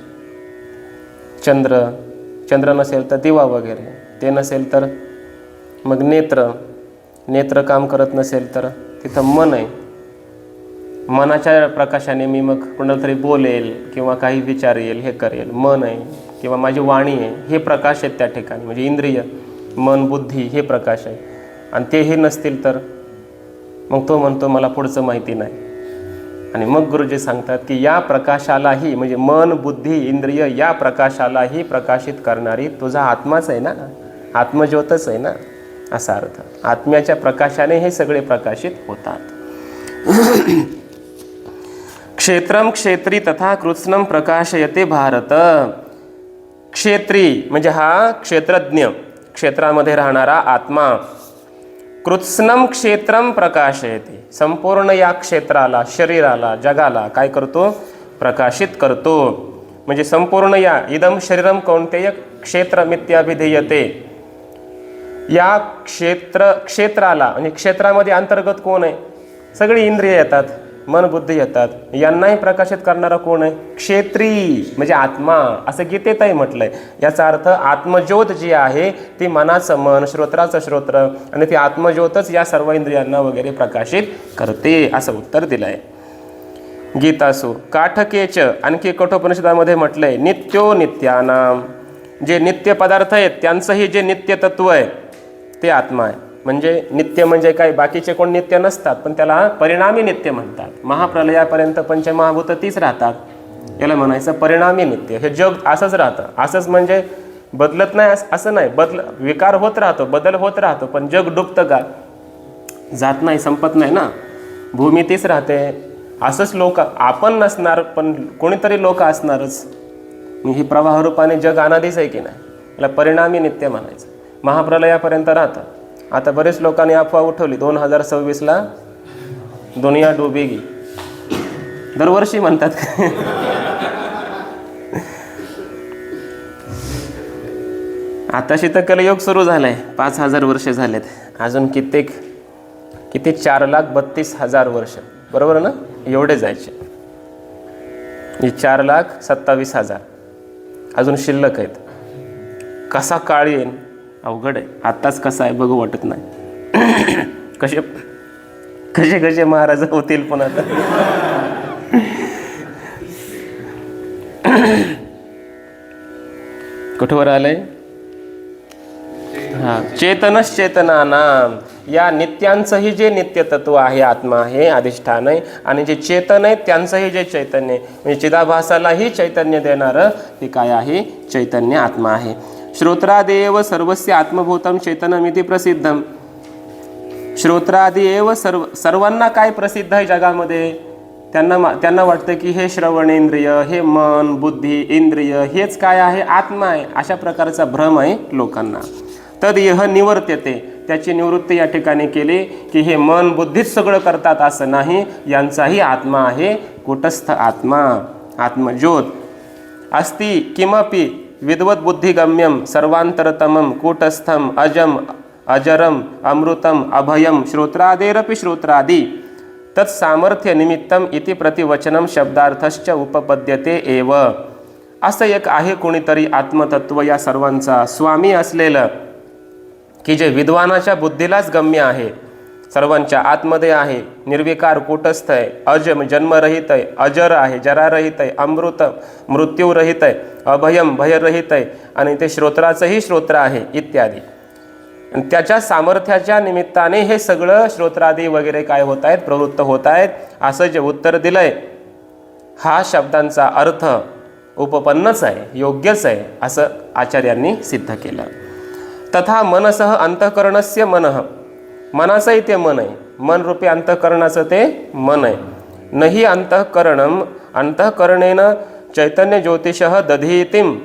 चंद्र नसेल तर दिवा वगैरे, ते नसेल तर मग नेत्र काम करत नसेल तर तिथं मन आहे. मनाच्या प्रकाशाने मी मग कोणाला तरी बोलेल किंवा काही विचारेल, हे करेल, मन आहे. किंवा माझी वाणी आहे, हे प्रकाश आहेत त्या ठिकाणी, म्हणजे इंद्रिय मन बुद्धी हे प्रकाश आहे. आणि तेही नसतील तर मग तो म्हणतो मला पुढचं माहिती नाही. आणि मग गुरुजी सांगतात की या प्रकाशालाही, म्हणजे मन बुद्धी इंद्रिय या प्रकाशालाही प्रकाशित करणारी तुझा आत्माच आहे ना, आत्मज्योतच आहे ना, असा अर्थ. आत्म्याच्या प्रकाशाने हे सगळे प्रकाशित होतात. क्षेत्रम क्षेत्री तथा कृत्स्नम प्रकाशयते भारत. क्षेत्री म्हणजे हा क्षेत्रज्ञ, क्षेत्रामध्ये राहणारा आत्मा. कृत्स्नम क्षेत्रम प्रकाशयते, संपूर्ण या क्षेत्राला, शरीराला, जगाला काय करतो, प्रकाशित करतो. म्हणजे संपूर्ण या इदम शरीरम कौंतेय क्षेत्रमित्याभिधीयते, या क्षेत्राला, म्हणजे क्षेत्रामध्ये अंतर्गत कोण आहे, सगळी इंद्रिय येतात, मन बुद्धी येतात, यांनाही प्रकाशित करणारा कोण आहे, क्षेत्री म्हणजे आत्मा, असं गीतेतही म्हटलंय. याचा अर्थ आत्मज्योत जी आहे ती मनाचं मन, श्रोत्राचं श्रोत्र, आणि ती आत्मज्योतच या सर्व इंद्रियांना वगैरे प्रकाशित करते, असं उत्तर दिलंय. गीतासु काठकेच, आणखी कठोपनिषदामध्ये म्हटलंय नित्यो नित्यानाम, जे नित्य पदार्थ आहेत त्यांचंही जे नित्य तत्व आहे ते आत्मा आहे. म्हणजे नित्य म्हणजे काय, बाकीचे कोण नित्य नसतात पण त्याला परिणामी नित्य म्हणतात. महाप्रलयापर्यंत पंचमहाभूत तीच राहतात, याला म्हणायचं परिणामी नित्य. हे जग असंच राहतं, असंच म्हणजे बदलत नाही असं नाही, विकार होत राहतो, बदल होत राहतो, पण जग डुबतं का, जात नाही, संपत नाही ना, भूमी तीच राहते. असंच लोक आपण नसणार पण कोणीतरी लोक असणारच. ही प्रवाहरूपाने जग अनादीच आहे की नाही, याला परिणामी नित्य म्हणायचं. महाप्रलयापर्यंत राहतं. आता बरेच लोकांनी अफवा उठवली 2026ला दुनिया डुबेगी, दरवर्षी म्हणतात. आताशी तर कलयुग सुरू झालंय, 5000 वर्ष झालेत, अजून किती 4,32,000 वर्ष, बरोबर ना, एवढे जायचे. 4,27,000 अजून शिल्लक आहेत. कसा काळ येईल अवघड आहे. आत्ताच कसा आहे बघू वाटत नाही. कसे महाराज होतील पण आता. कुठवर आलंय, हा, चेतनश्चेतनानाम, या नित्यांचंही जे नित्य तत्व आहे, आत्मा आहे, अधिष्ठान आहे, आणि जे चेतन आहे त्यांचंही जे चैतन्य आहे, म्हणजे चिदाभासालाही चैतन्य देणारं हे काय आहे, चैतन्य आत्मा आहे. श्रोत्रादेव सर्वस्य आत्मभूतम चैतन्यमिति प्रसिद्धम. श्रोत्रादेव सर्वांना काय प्रसिद्ध आहे जगामध्ये, त्यांना वाटतं की हे श्रवणेंद्रिय, हे मन बुद्धी इंद्रिय हेच काय आहे, आत्मा आहे, अशा प्रकारचा भ्रम आहे लोकांना. तद यह निवर्त्यते, त्याची निवृत्ती या ठिकाणी केली की हे मन बुद्धीच सगळं करतात असं नाही, यांचाही आत्मा आहे, कूटस्थ आत्मा, आत्मज्योत. अस्ति किमपि विद्वत बुद्धिगम्यम सर्वांतरतमम कूटस्थम अजम अजरम अमृतम अभयम श्रोत्रादेरपि श्रोत्रादि तत्सामर्थ्य निमित्तम इति प्रतिवचनम शब्दार्थश्च उपपद्यते एव. असं एक आहे कोणीतरी आत्मतत्व या सर्वांचा स्वामी असलेलं, की जे विद्वानाच्या बुद्धीलाच गम्य आहे, सर्वांच्या आतमध्ये आहे, निर्विकार कूटस्थ आहे, जन्मरहित आहे, अजर आहे, जरारहित आहे, अमृत मृत्यूरहित आहे, अभयम भयरहित आहे, आणि ते श्रोत्राचंही श्रोत्र आहे इत्यादी. आणि त्याच्या सामर्थ्याच्या निमित्ताने हे सगळं श्रोत्रादी वगैरे काय होत आहेत, प्रवृत्त होत आहेत, असं जे उत्तर दिलंय हा शब्दांचा अर्थ उपपन्नच आहे, योग्यच आहे, असं आचार्यांनी सिद्ध केलं. तथा मनसः अंतःकरणस्य मनः, मनाचंही ते मन आहे, मन रूपी अंतःकरणाचं ते मन आहे. नहि अंतःकरणम अंतःकरणेन चैतन्य ज्योतिषः दधीतिम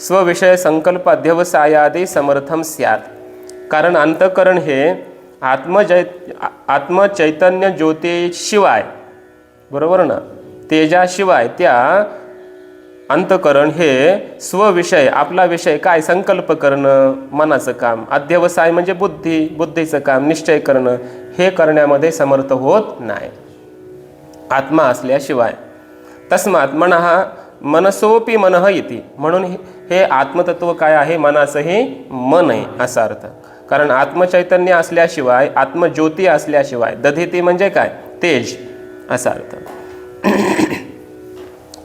स्वविषय संकल्प अध्यवसायादी समर्थम स्यात्. कारण अंतःकरण हे आत्मचैतन्य ज्योतिशिवाय, बरोबर ना, तेजाशिवाय त्या अंतःकरण हे स्वविषय, आपला विषय काय, संकल्प करणं, मनाचं काम, अध्यवसाय म्हणजे बुद्धीचं काम, निश्चय करणं, हे करण्यामध्ये समर्थ होत नाही आत्मा असल्याशिवाय. तस्मात् मनः मनसोपि मनः इति, म्हणून हे आत्मतत्व काय आहे, मनाचंही मन आहे असा अर्थ. कारण आत्मचैतन्य असल्याशिवाय, आत्मज्योती असल्याशिवाय, दधिती म्हणजे काय, तेज असा अर्थ,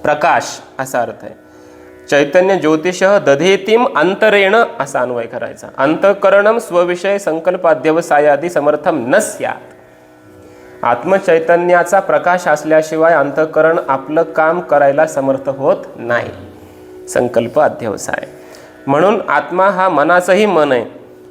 प्रकाश असा अर्थ आहे. चैतन्य ज्योतिषः दधेतीम अंतरेण असा अन्वय करायचा. अंतःकरणम स्वविषय संकल्प अध्यवसायादी समर्थम न स्यात्. आत्मचैतन्याचा प्रकाश असल्याशिवाय अंतःकरण आपलं काम करायला समर्थ होत नाही, संकल्प अध्यवसाय. म्हणून आत्मा हा मनाचंही मन आहे.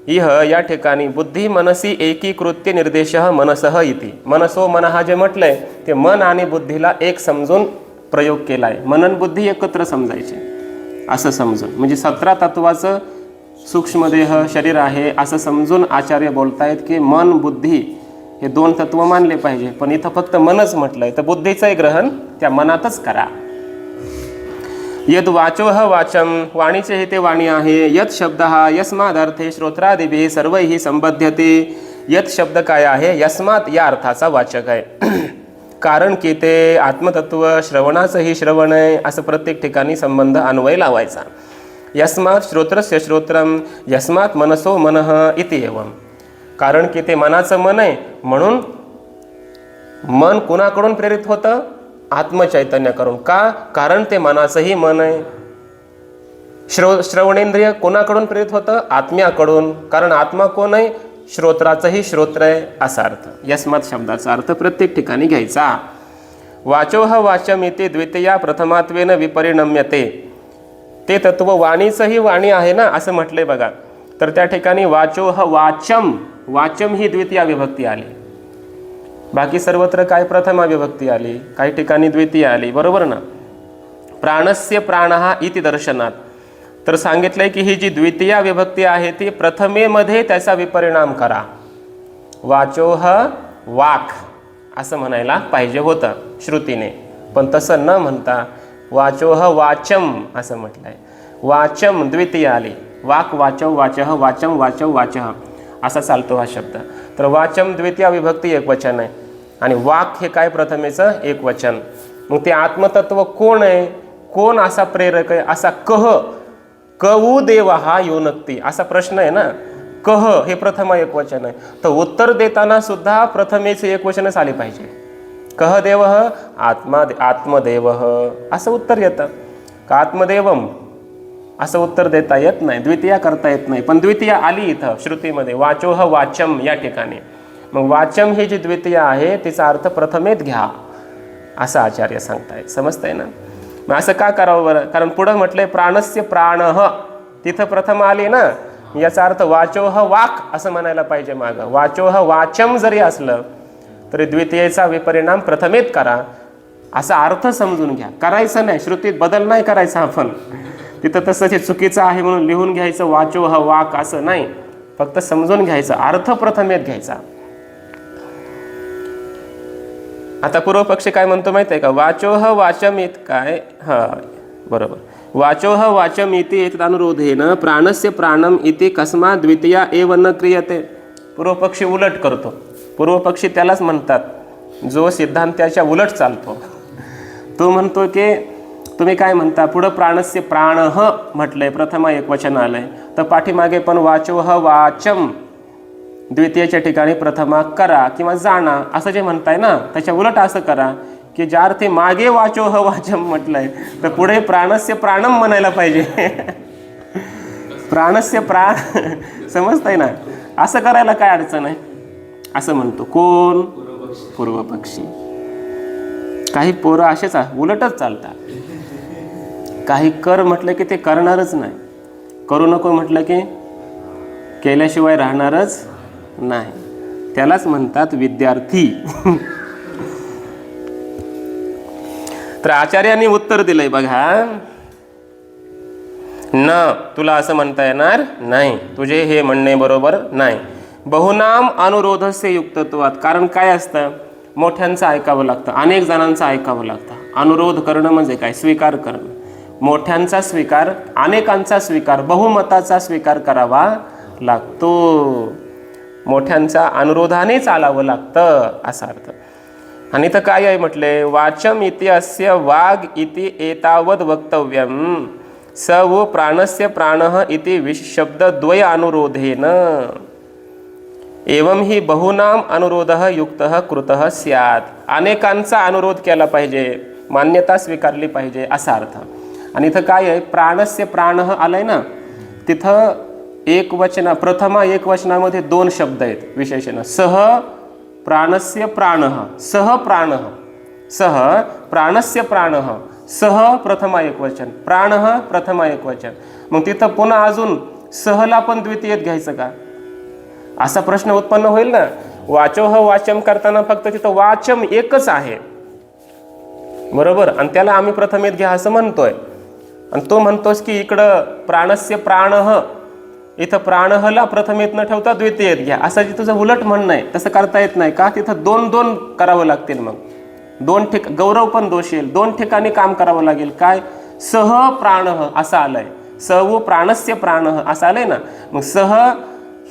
इह या ठिकाणी बुद्धी मनसी एकीकृत्य निर्देशः मनसः इति. मनसो मनः जे म्हटलंय ते मन आणि बुद्धीला एक समजून प्रयोग केला आहे. मनन बुद्धी एकत्र समजायचे असं समजून, म्हणजे 17 तत्वाचं सूक्ष्मदेह शरीर आहे असं समजून आचार्य बोलतायत की मन बुद्धी हे 2 तत्व मानले पाहिजे. पण इथं फक्त मनच म्हटलंय, तर बुद्धीचंही ग्रहण त्या मनातच करा. यद वाचोह वाचम, वाणीचे हे ते वाणी आहे. यद शब्द हा यस्मादर्थे श्रोत्रादिभिः सर्वैः संबध्यते. यद शब्द काय आहे, यस्मात या अर्थाचा वाचक आहे. कारण की ते आत्मतत्व श्रवणाचंही श्रवण आहे असं प्रत्येक ठिकाणी संबंध अन्वय लावायचा. यस्मात् श्रोत्रस्य श्रोत्रम यस्मात् मनसो मनः इति एवं. कारण की ते मनाचं मन आहे, म्हणून मन कुणाकडून प्रेरित होतं, आत्मचैतन्याकडून. का, कारण ते मनाचंही मन आहे. श्रवणेंद्रिय कोणाकडून प्रेरित होतं, आत्म्याकडून. कारण आत्मा कोण आहे, श्रोत्राचंही श्रोत्र आहे असा अर्थ. यस्मात् शब्दाचा अर्थ प्रत्येक ठिकाणी घ्यायचा. वाचोह वाचमिति द्वितीया प्रथमात्वेन विपरिणम्यते. ते तत्व वाणीचंही वाणी आहे ना असं म्हटलंय बघा. तर त्या ठिकाणी वाचोह वाचम, वाचम ही द्वितीया विभक्ती आली. बाकी सर्वत्र काय प्रथमा विभक्ती आली, काही ठिकाणी द्वितीया आली, बरोबर ना. प्राणस्य प्राणः इति दर्शनात. तर सांगितलंय की ही जी द्वितीया विभक्ती आहे ती प्रथमेमध्ये त्याचा विपरिणाम करा. वाचोह वाक असं म्हणायला पाहिजे होतं श्रुतीने, पण तसं न म्हणता वाचोह वाचम असं म्हटलंय. वाचम द्वितीया आली, वाक वाचव वाचह, वाचम वाचव वाचह असा चालतो हा शब्द. तर वाचम द्वितीया विभक्ती एकवचन आहे आणि वाक हे काय प्रथमेचं एकवचन. मग ते आत्मतत्व कोण आहे, कोण असा प्रेरक आहे, असा कवू देव हा योनक्ती असा प्रश्न आहे ना. कह हे प्रथमा एकवचन आहे, तर उत्तर देताना सुद्धा प्रथमेचे एकवचनच आले पाहिजे. कह देव आत्मदेव असं उत्तर येतं का, आत्मदेवम असं उत्तर देता येत नाही, द्वितीया करता येत नाही. पण द्वितीया आली इथं श्रुतीमध्ये, वाचोह वाचम या ठिकाणी. मग वाचम ही जी द्वितीया आहे तिचा अर्थ प्रथमेत घ्या असं आचार्य सांगतायत. समजतंय ना. मग असं का करावं बरं, कारण पुढं म्हटलंय प्राणस्य प्राणः, तिथं प्रथम आली ना. याचा अर्थ वाचोह वाक असं म्हणायला पाहिजे मागं. वाचोह वाचम जरी असलं तरी द्वितीयेचा विपरिणाम प्रथमेत करा असा अर्थ समजून घ्या. करायचं नाही, श्रुतीत बदल नाही करायचा आपण. तिथं तसं हे चुकीचं आहे म्हणून लिहून घ्यायचं वाचोह वाक असं नाही, फक्त समजून घ्यायचं, अर्थ प्रथमेत घ्यायचा. आता पूर्वपक्षी काय म्हणतो माहिती आहे का, वाचोह वाचमित काय, हां बरोबर, वाचोह वाचमिति एतदनुरोधेन प्राणस्य प्राणम इति कस्मात् द्वितीया एव न क्रियते. पूर्वपक्षी उलट करतो. पूर्वपक्षी त्यालाच म्हणतात जो सिद्धांताच्या उलट चालतो. तो म्हणतो की तुम्ही काय म्हणता, पुढं प्राणस्य प्राणः म्हटलंय, प्रथमा एकवचन आलंय, तर पाठीमागे पण वाचोह वाचम द्वितीयच्या ठिकाणी प्रथमा करा किंवा जाणा असं जे म्हणताय ना, त्याच्या उलट असं करा की ज्या अर्थी मागे वाचोह वाचम म्हटलंय तर पुढे प्राणस्य प्राणम म्हणायला पाहिजे. प्राणस्य प्राण समजताय ना, असं करायला काय अडचण आहे असं म्हणतो कोण, पूर्वपक्षी. काही पोरं असेच उलटच चालतात. काही कर म्हटलं की ते करणारच नाही, करू नको म्हटलं की केल्याशिवाय राहणारच नाही, त्यालाच म्हणतात विद्यार्थी. तर आचार्यांनी उत्तर दिलंय बघा, न तुला असं म्हणता येणार नाही, तुझे हे म्हणणे बरोबर नाही. बहुनाम अनुरोधस्य युक्तत्वात, कारण काय असतं, मोठ्यांचं ऐकावं लागतं, अनेक जणांचं ऐकावं लागतं. अनुरोध करणं म्हणजे काय, स्वीकार करणं. मोठ्यांचा स्वीकार, अनेकांचा स्वीकार, बहुमताचा स्वीकार करावा लागतो. मोठ्यांचा अनुरोधाने चालावं लागतं असा अर्थ. आणि इथं काय आहे म्हटले, वाचम इति अस्य वाग इति एतावद वक्तव्यम स वो प्राणस्य प्राणः इति विशब्दद्वय अनुरोधेन एवं ही बहुनाम अनुरोधः युक्तः कृतः स्यात्. अनेकांचा अनुरोध केला पाहिजे, मान्यता स्वीकारली पाहिजे असा अर्थ. आणि इथं काय आहे, प्राणस्य प्राणः आलंय ना, तिथं एक वचना, प्रथमा एक वचनामध्ये दोन शब्द आहेत विशेषण, सह प्राणस्य प्राणः, सह प्राणः, सह प्राणस्य प्राणः, सह प्रथमा एक वचन, प्राणः प्रथमा एक वचन. मग तिथं पुन्हा अजून सहला पण द्वितीयत घ्यायचं का असा प्रश्न उत्पन्न होईल ना. वाचोह वाचम करताना फक्त तिथं वाचम एकच आहे बरोबर, आणि त्याला आम्ही प्रथमेत घ्या असं म्हणतोय. आणि तो म्हणतोस की इकडं प्राणस्य प्राणः, इथं प्राणहला प्रथमेत न ठेवता द्वितीयत घ्या असं जे तुझं उलट म्हणणं आहे, तसं करता येत नाही का. तिथं दोन दोन करावं लागतील, मग दोन गौरव पण दोष येईल, दोन ठिकाणी काम करावं लागेल. काय, सह प्राणः असं आलंय, सव प्राणस्य प्राणः असं आलंय ना, मग सह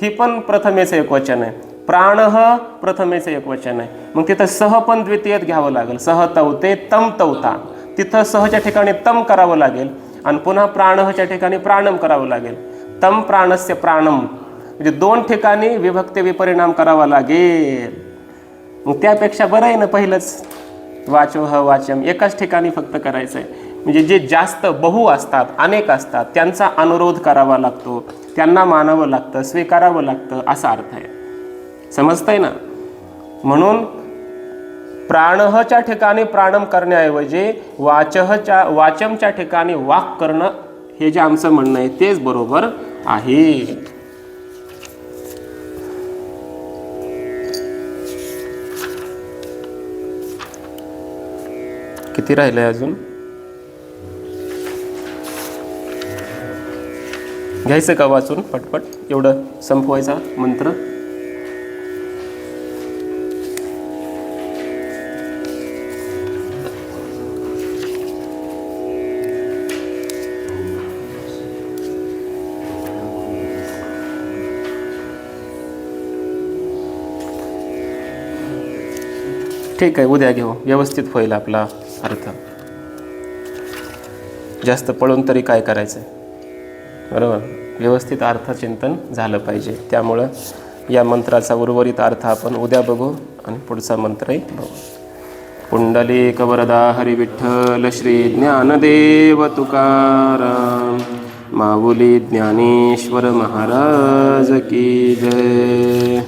ही पण प्रथमेचं एक वचन आहे, प्राणः प्रथमेचं एक वचन आहे, मग तिथं सह पण द्वितीयत घ्यावं लागेल. सह तवते तम तवता, तिथं सहच्या ठिकाणी तम करावं लागेल आणि पुन्हा प्राणहच्या ठिकाणी प्राणम करावं लागेल. तम प्राणस्य प्राणम म्हणजे दोन ठिकाणी विभक्ती विपरिणाम करावा लागेल. मग त्यापेक्षा बरं आहे ना पहिलंच, वाचोह वाचम एकाच ठिकाणी फक्त करायचं आहे. म्हणजे जे जास्त बहु असतात, अनेक असतात, त्यांचा अनुरोध करावा लागतो, त्यांना मानावं लागतं, स्वीकारावं लागतं असा अर्थ आहे. समजतंय ना. म्हणून प्राणहच्या ठिकाणी प्राणम करण्याऐवजी वाचमच्या ठिकाणी वाक करणं हे जे आमचं म्हणणं आहे तेच बरोबर आहे. किती राहिलंय अजून, घ्यायचं का वाचून पटपट, एवढं संपवायचा मंत्र. ठीक आहे, उद्या घेऊ, व्यवस्थित होईल आपला अर्थ. जास्त पळून तरी काय करायचं आहे बरोबर, व्यवस्थित अर्थचिंतन झालं पाहिजे. त्यामुळं या मंत्राचा उर्वरित अर्थ आपण उद्या बघू आणि पुढचा मंत्रही बघू. पुंडलिक वरदा हरी विठ्ठल श्री ज्ञानदेव तुकाराम माऊली ज्ञानेश्वर महाराज की जय.